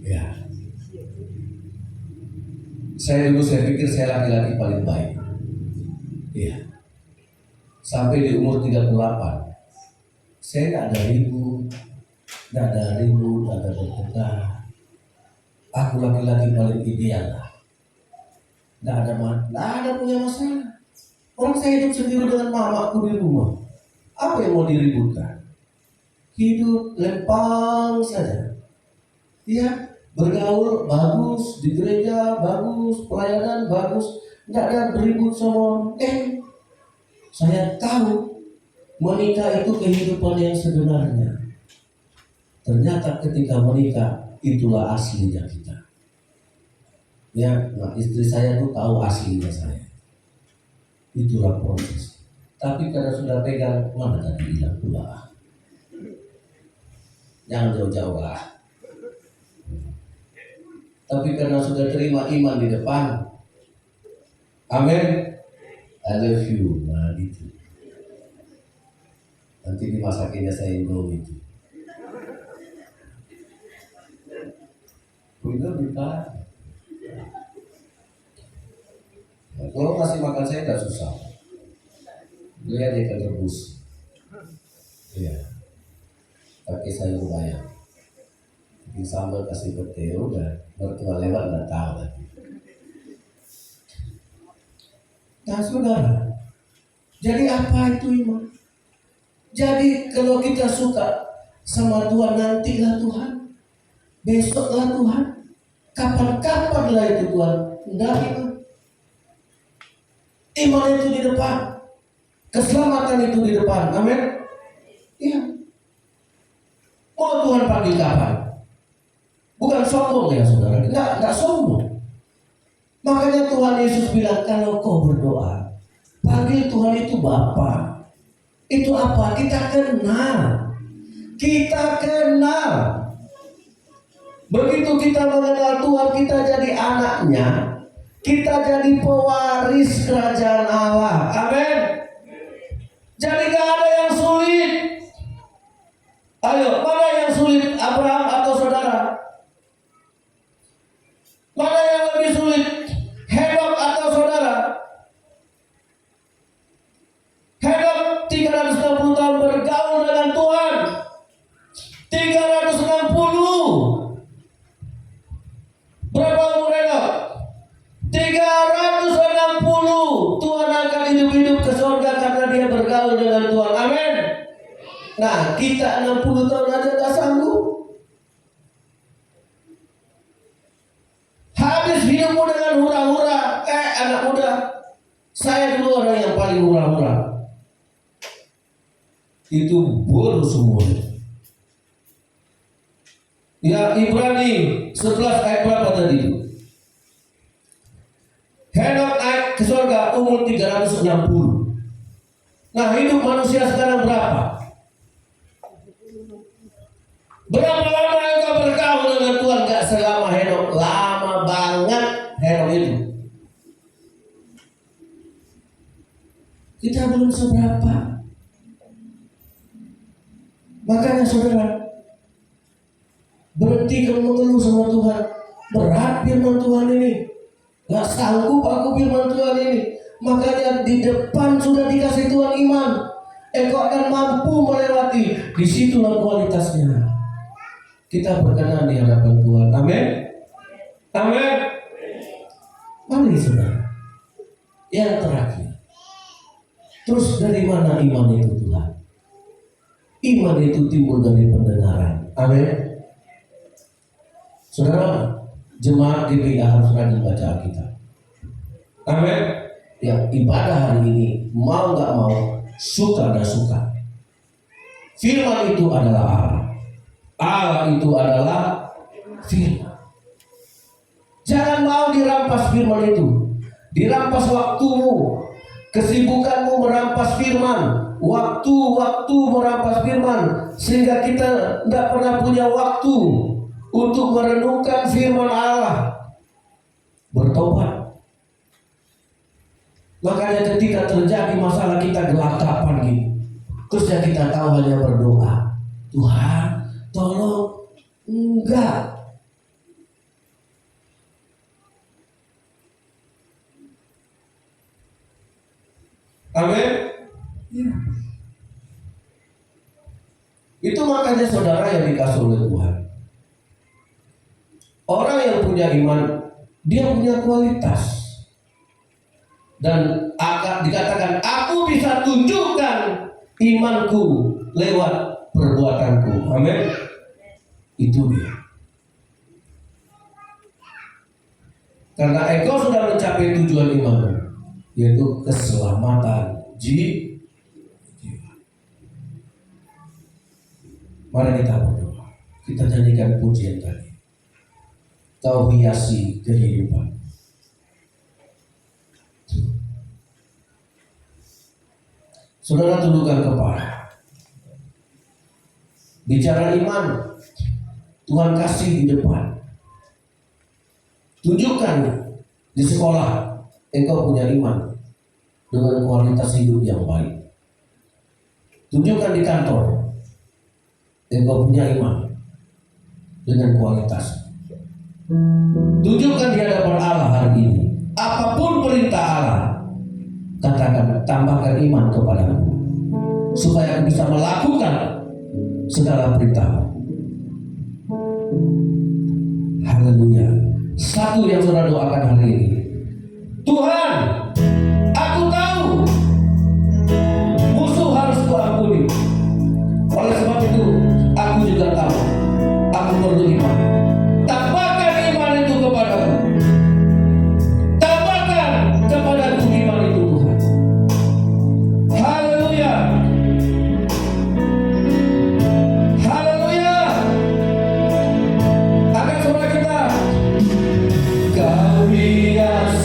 Ya, saya pikir saya laki-laki paling baik. Iya. Sampai di umur 38 saya tidak ada ribut, tidak ada bertengkar. Aku laki-laki paling ideal lah. Tidak ada punya masalah. Orang saya hidup sendiri dengan mamaku di rumah. Apa yang mau diributkan? Hidup lempang saja. Ya, bergaul bagus, di gereja bagus, pelayanan bagus, tidak ada beribut sama saya tahu menikah itu kehidupan yang sebenarnya. Ternyata ketika menikah itulah aslinya kita. Ya, nah istri saya tuh tahu aslinya saya. Itulah proses. Tapi karena sudah pegang, mana tadi bilang pula. Jangan jauh-jauh lah. Tapi karena sudah terima iman di depan, amin. I love you. Nah gitu. Nanti dimasakinnya saya Indomie itu. Bener bisa. Kalau kasih makan saya tidak susah. Lihat dia rebus. Iya. Pakai sayur bayam. Bikin sambal kasih pete udah. Mertua lewat nggak tahu lagi. Nah saudara, jadi apa itu iman? Jadi kalau kita suka sama Tuhan, nantilah Tuhan, besoklah Tuhan, kapan-kapanlah itu Tuhan. Enggak iman. Iman itu di depan, keselamatan itu di depan. Amin. Iya. Mau Tuhan panggil kapan? Bukan sombong ya saudara, enggak sombong. Makanya Tuhan Yesus bilang, kalau kau berdoa, panggil Tuhan itu Bapa. Itu apa? Kita kenal. Kita kenal. Begitu kita mengenal Tuhan, kita jadi anaknya. Kita jadi pewaris kerajaan Allah. Amin. Jadi gak ada yang sulit. Ayo, mana yang sulit? Abraham atau saudara? Mana yang lebih sulit? Henok atau saudara? Henok 360 tahun bergaul dengan Tuhan. 360. Berapa umur Henok? 360. Tuhan akan hidup-hidup ke surga karena dia bergaul dengan Tuhan. Amin. Nah, kita 60 tahun aja gak sanggup. Habis hidupmu dengan hura-hura. Anak muda, saya dulu orang yang paling hura-hura. Itu bodoh semua. Ya, Ibrani 11 ayat berapa tadi? Henok naik ke surga umur 360. Nah, hidup manusia sekarang berapa? Berapa lama engkau bergaul dengan Tuhan? Gak selama Henok. Lama banget Henok itu. Kita belum seberapa. Makanya saudara, berhenti kamu mengeluh sama Tuhan. Berat firman Tuhan ini. Gak sanggup aku firman Tuhan ini. Makanya di depan sudah dikasih Tuhan iman. Engkau akan mampu melewati. Disitulah kualitasnya. Kita berkenan di hadapan Tuhan. Amin. Amin. Mari saudara. Yang terakhir. Terus dari mana iman itu Tuhan? Iman itu timbul dari pendengaran. Amin. Saudara, jemaat GPI harus rajin baca Alkitab. Amin. Yang ibadah hari ini mau nggak mau, suka dan suka. Firman itu adalah Allah. Allah itu adalah firman. Jangan mau dirampas firman itu. Dirampas waktumu, kesibukanmu merampas firman, waktu-waktu merampas firman, sehingga kita tidak pernah punya waktu untuk merenungkan firman Allah. Bertobat. Makanya ketika terjadi masalah kita gelagapan gitu, terus yang kita tahu hanya berdoa, Tuhan tolong. Enggak. Amin. Ya. Itu makanya saudara yang dikasih oleh Tuhan. Orang yang punya iman, dia punya kualitas. Dan akan dikatakan, aku bisa tunjukkan imanku lewat perbuatanku. Amin. Itu dia. Karena engkau sudah mencapai tujuan iman, yaitu keselamatan jiwa. Mari kita berdoa. Kita nyanyikan pujian tadi. Kau hiasi kehidupan. Saudara tundukkan kepala. Bicara iman, Tuhan kasih di depan. Tunjukkan di sekolah engkau punya iman dengan kualitas hidup yang baik. Tunjukkan di kantor engkau punya iman dengan kualitas. Tunjukkan di hadapan Allah hari ini. Apapun perintah Allah, katakan, tambahkan iman kepadaku supaya aku bisa melakukan segala perintah. Haleluya. Satu yang saudara doakan hari ini, Tuhan, aku tahu musuh harus kuampuni. Oleh sebab itu, aku juga tahu aku perlu iman. Tambahkan iman itu kepadaku. Tambahkan kepadaku iman itu, Tuhan. Haleluya. Haleluya. Akan saudara kita, kau hias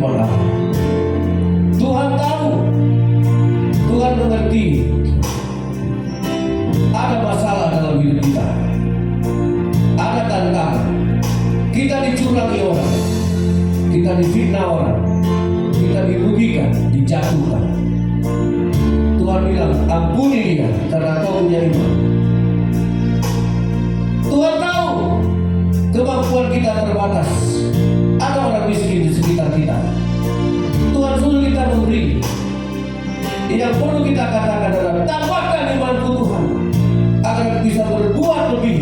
firman Allah. Tuhan tahu, Tuhan mengerti ada masalah dalam hidup kita, ada tantangan, kita dicurangi orang, kita difitnah orang, kita dirugikan, dijatuhkan. Tuhan bilang, ampuni dia karena kau punya iman. Tuhan tahu kemampuan kita terbatas, ada orang miskin di sekitar kita. Tuhan suruh kita memberi. Yang perlu kita katakan adalah tambahkan imanku Tuhan agar bisa berbuat lebih.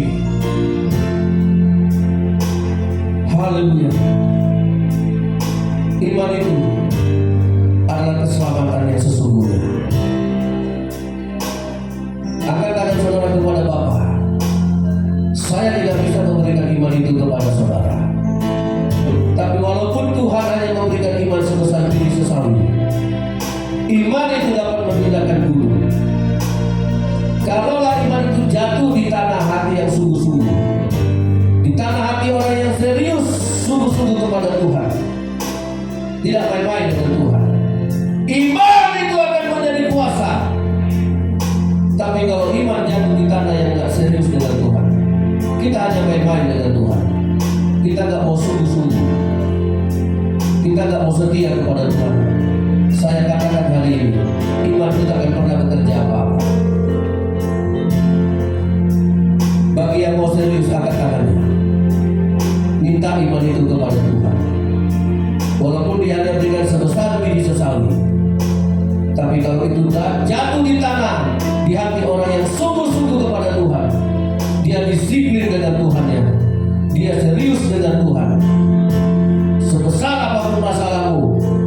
Haleluya. Iman itu adalah keselamatan yang sesungguhnya. Akan kata saudara kepada Bapa, saya tidak bisa memberikan iman itu kepada saudara. Tapi walaupun Tuhan hanya memberikan iman sebesar biji sesawi, iman itu dapat memindahkan gunung. Kalaulah iman itu jatuh di tanah hati yang sungguh-sungguh, di tanah hati orang yang serius sungguh-sungguh kepada Tuhan, tidak main-main dengan Tuhan, iman itu akan menjadi kuasa. Tapi kalau iman jatuh di tanah yang tidak serius dengan Tuhan, kita hanya main-main dengan Tuhan, kita tidak mau sungguh-sungguh, kita tidak mau setia kepada Tuhan. Saya katakan hari ini, iman kita akan pernah bekerja apa-apa. Bagi yang mau serius, angkat tangannya, minta iman itu kepada Tuhan. Walaupun dia hanya berikan sebesar biji sesawi, tapi kalau itu jatuh di tanah, di hati orang yang sungguh-sungguh kepada Tuhan, dia disiplin dengan Tuhannya, dia serius dengan Tuhan. Sebesar apapun masalahmu,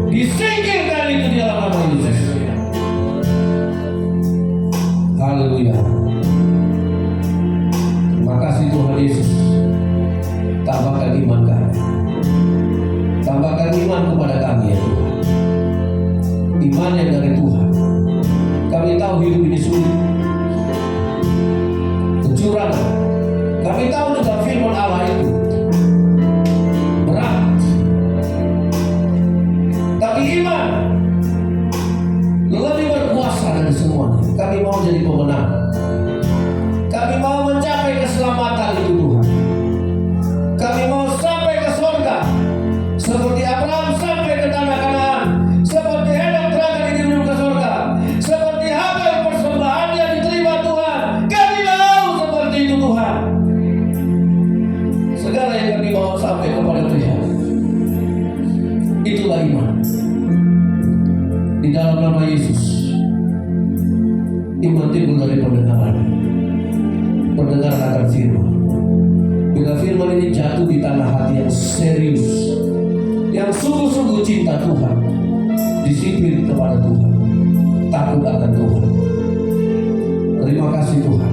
disingkirkan itu di dalam nama Yesus. Haleluya. Terima kasih Tuhan Yesus. Tambahkan iman kami, tambahkan iman kepada kami ya Tuhan. Iman yang dari Tuhan. Kami tahu hidup ini sulit, kecurangan. Kami tahu juga firman Allah itu berat. Tapi iman lebih berkuasa dari semuanya. Kami mau jadi pemenang. Kami mau mencapai keselamatan itu Tuhan. Kami mau sampai ke surga seperti Abraham sampai ke tanah Kanaan, seperti Henok terangkan dikirim ke surga, seperti Habel persembahannya diterima Tuhan. Kami mau seperti itu Tuhan. Segala yang kami mau sampai kepada Tuhan, itulah iman. Di dalam nama Yesus, iman timbul dari pendengaran. Pendengaran akan firman. Bila firman ini jatuh di tanah hati yang serius, yang sungguh-sungguh cinta Tuhan, disiplin kepada Tuhan, takut akan Tuhan. Terima kasih Tuhan.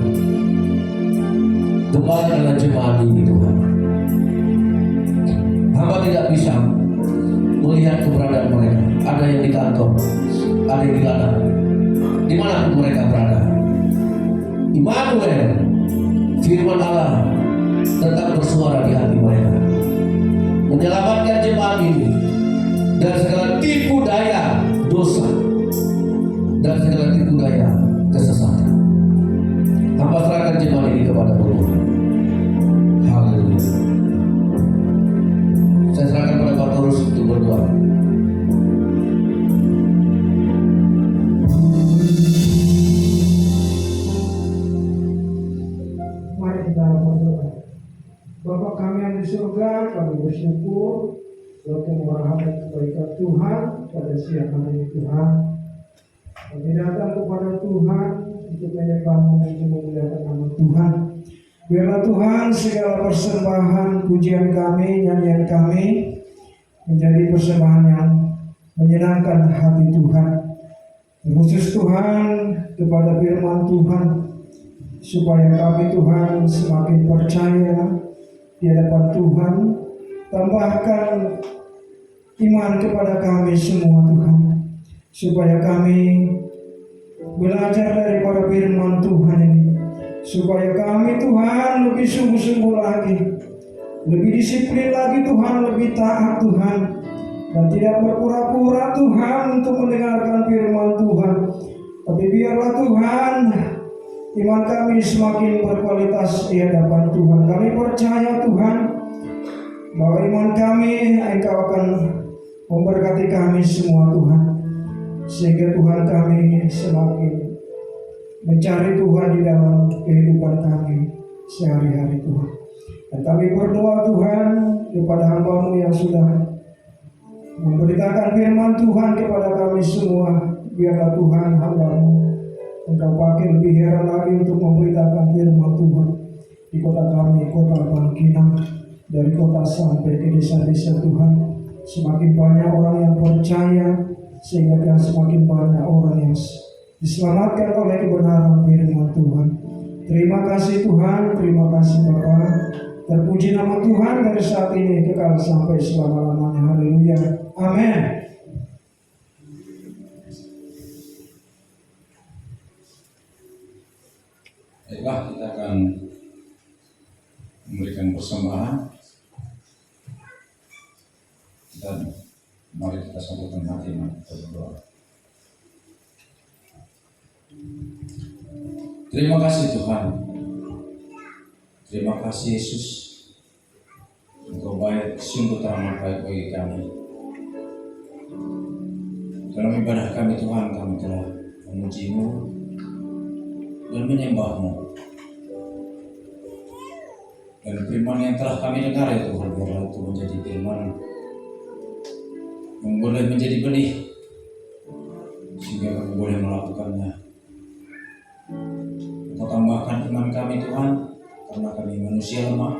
Gembala dalam jemaat ini Tuhan. Hamba tidak bisa melihat keberadaan mereka. Ada yang di kantor, ada yang di ladang, dimanapun mereka berada. Immanuel, firman Allah tetap bersuara di hati mereka, menyelamatkan jemaat ini dari segala tipu daya dosa, dan segala tipu daya kesesatan. Hamba serahkan jemaat ini kepada Tuhan. Haleluya. Saya serahkan kepada Pak Torus untuk berdoa. Mari kita berdoa. Bapa kami yang di surga, kami bersyukur suatu murahkan kebaikan Tuhan pada siang hari ini Tuhan. Kami datang kepada Tuhan untuk menyembahmu dan memuliakan nama Tuhan. Biarlah Tuhan segala persembahan, pujian kami, nyanyian kami menjadi persembahan yang menyenangkan hati Tuhan. Khusus Tuhan kepada firman Tuhan, supaya kami Tuhan semakin percaya di hadapan Tuhan. Tambahkan iman kepada kami semua Tuhan, supaya kami belajar daripada firman Tuhan ini, supaya kami Tuhan lebih sungguh-sungguh lagi, lebih disiplin lagi Tuhan, lebih taat Tuhan dan tidak berpura-pura Tuhan untuk mendengarkan firman Tuhan. Tapi biarlah Tuhan iman kami semakin berkualitas di hadapan Tuhan. Kami percaya Tuhan bahwa iman kami Engkau akan memberkati kami semua Tuhan, sehingga Tuhan kami semakin mencari Tuhan di dalam kehidupan kami sehari-hari Tuhan. Dan kami berdoa Tuhan kepada hamba-Mu yang sudah memberitakan firman Tuhan kepada kami semua. Biarlah Tuhan hamba-Mu Engkau pakai lebih heran lagi untuk memberitakan firman Tuhan di kota kami, kota Bangkinang, dari kota sampai ke desa-desa Tuhan. Semakin banyak orang yang percaya, sehingga semakin banyak orang yang diselamatkan oleh kebenaran firman Tuhan. Terima kasih Tuhan, terima kasih Bapa. Terpuji nama Tuhan dari saat ini kekal sampai selama-lamanya. Haleluya. Amin. Baiklah, kita akan memberikan persembahan. Dan mari kita sambutkan hati kita berdoa. Terima kasih Tuhan. Terima kasih Yesus. Engkau baik, sungguh teramat baik bagi kami. Dalam ibadah kami Tuhan, kami telah memuji-Mu dan menyembah-Mu. Dan firman yang telah kami dengar ya Tuhan, biarlah itu menjadi firman yang boleh menjadi benih, sehingga kami boleh melakukannya. Engkau tambahkan iman kami Tuhan, karena kami manusia lemah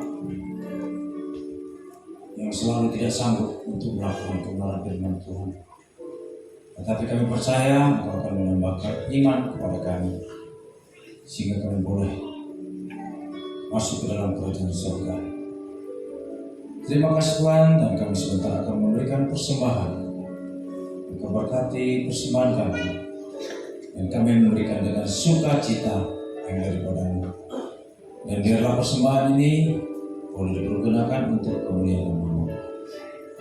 yang selalu tidak sanggup untuk melakukan kebenaran firman Tuhan. Tetapi kami percaya Engkau akan menambahkan iman kepada kami, sehingga kami boleh masuk ke dalam kerajaan surga. Terima kasih Tuhan, dan kami sebentar akan memberikan persembahan. Engkau berkati persembahan kami, dan kami memberikan dengan sukacita yang daripada-Mu. Dan biarlah persembahan ini boleh dipergunakan untuk kemuliaan nama-Mu.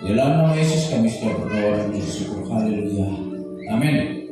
Di dalam nama Yesus kami sudah berdoa dan bersyukur. Haleluya. Amin.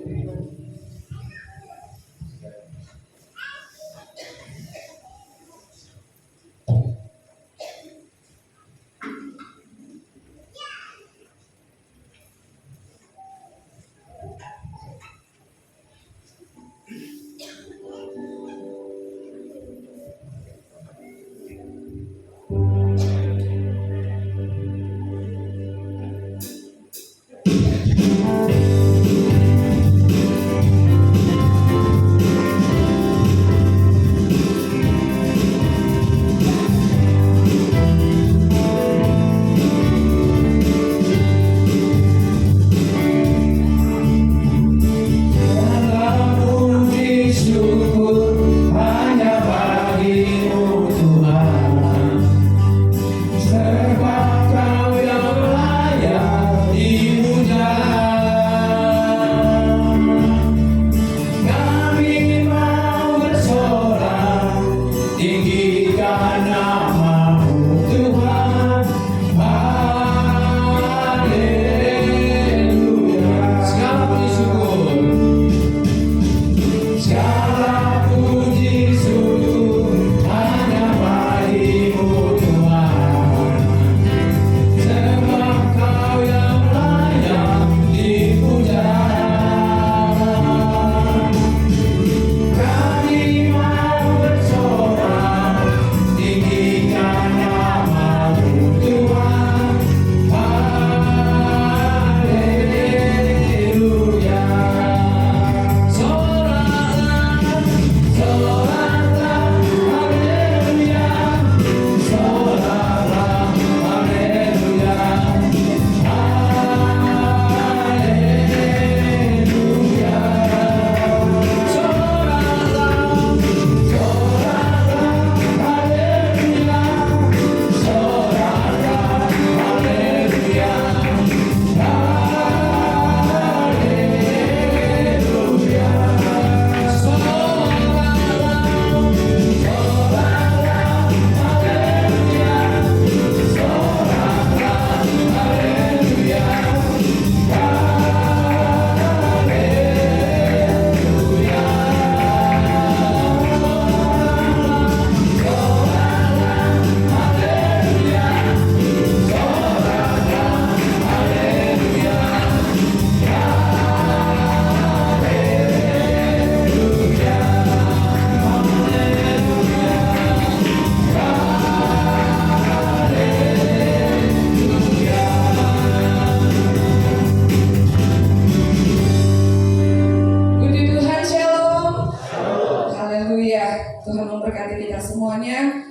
semuanya.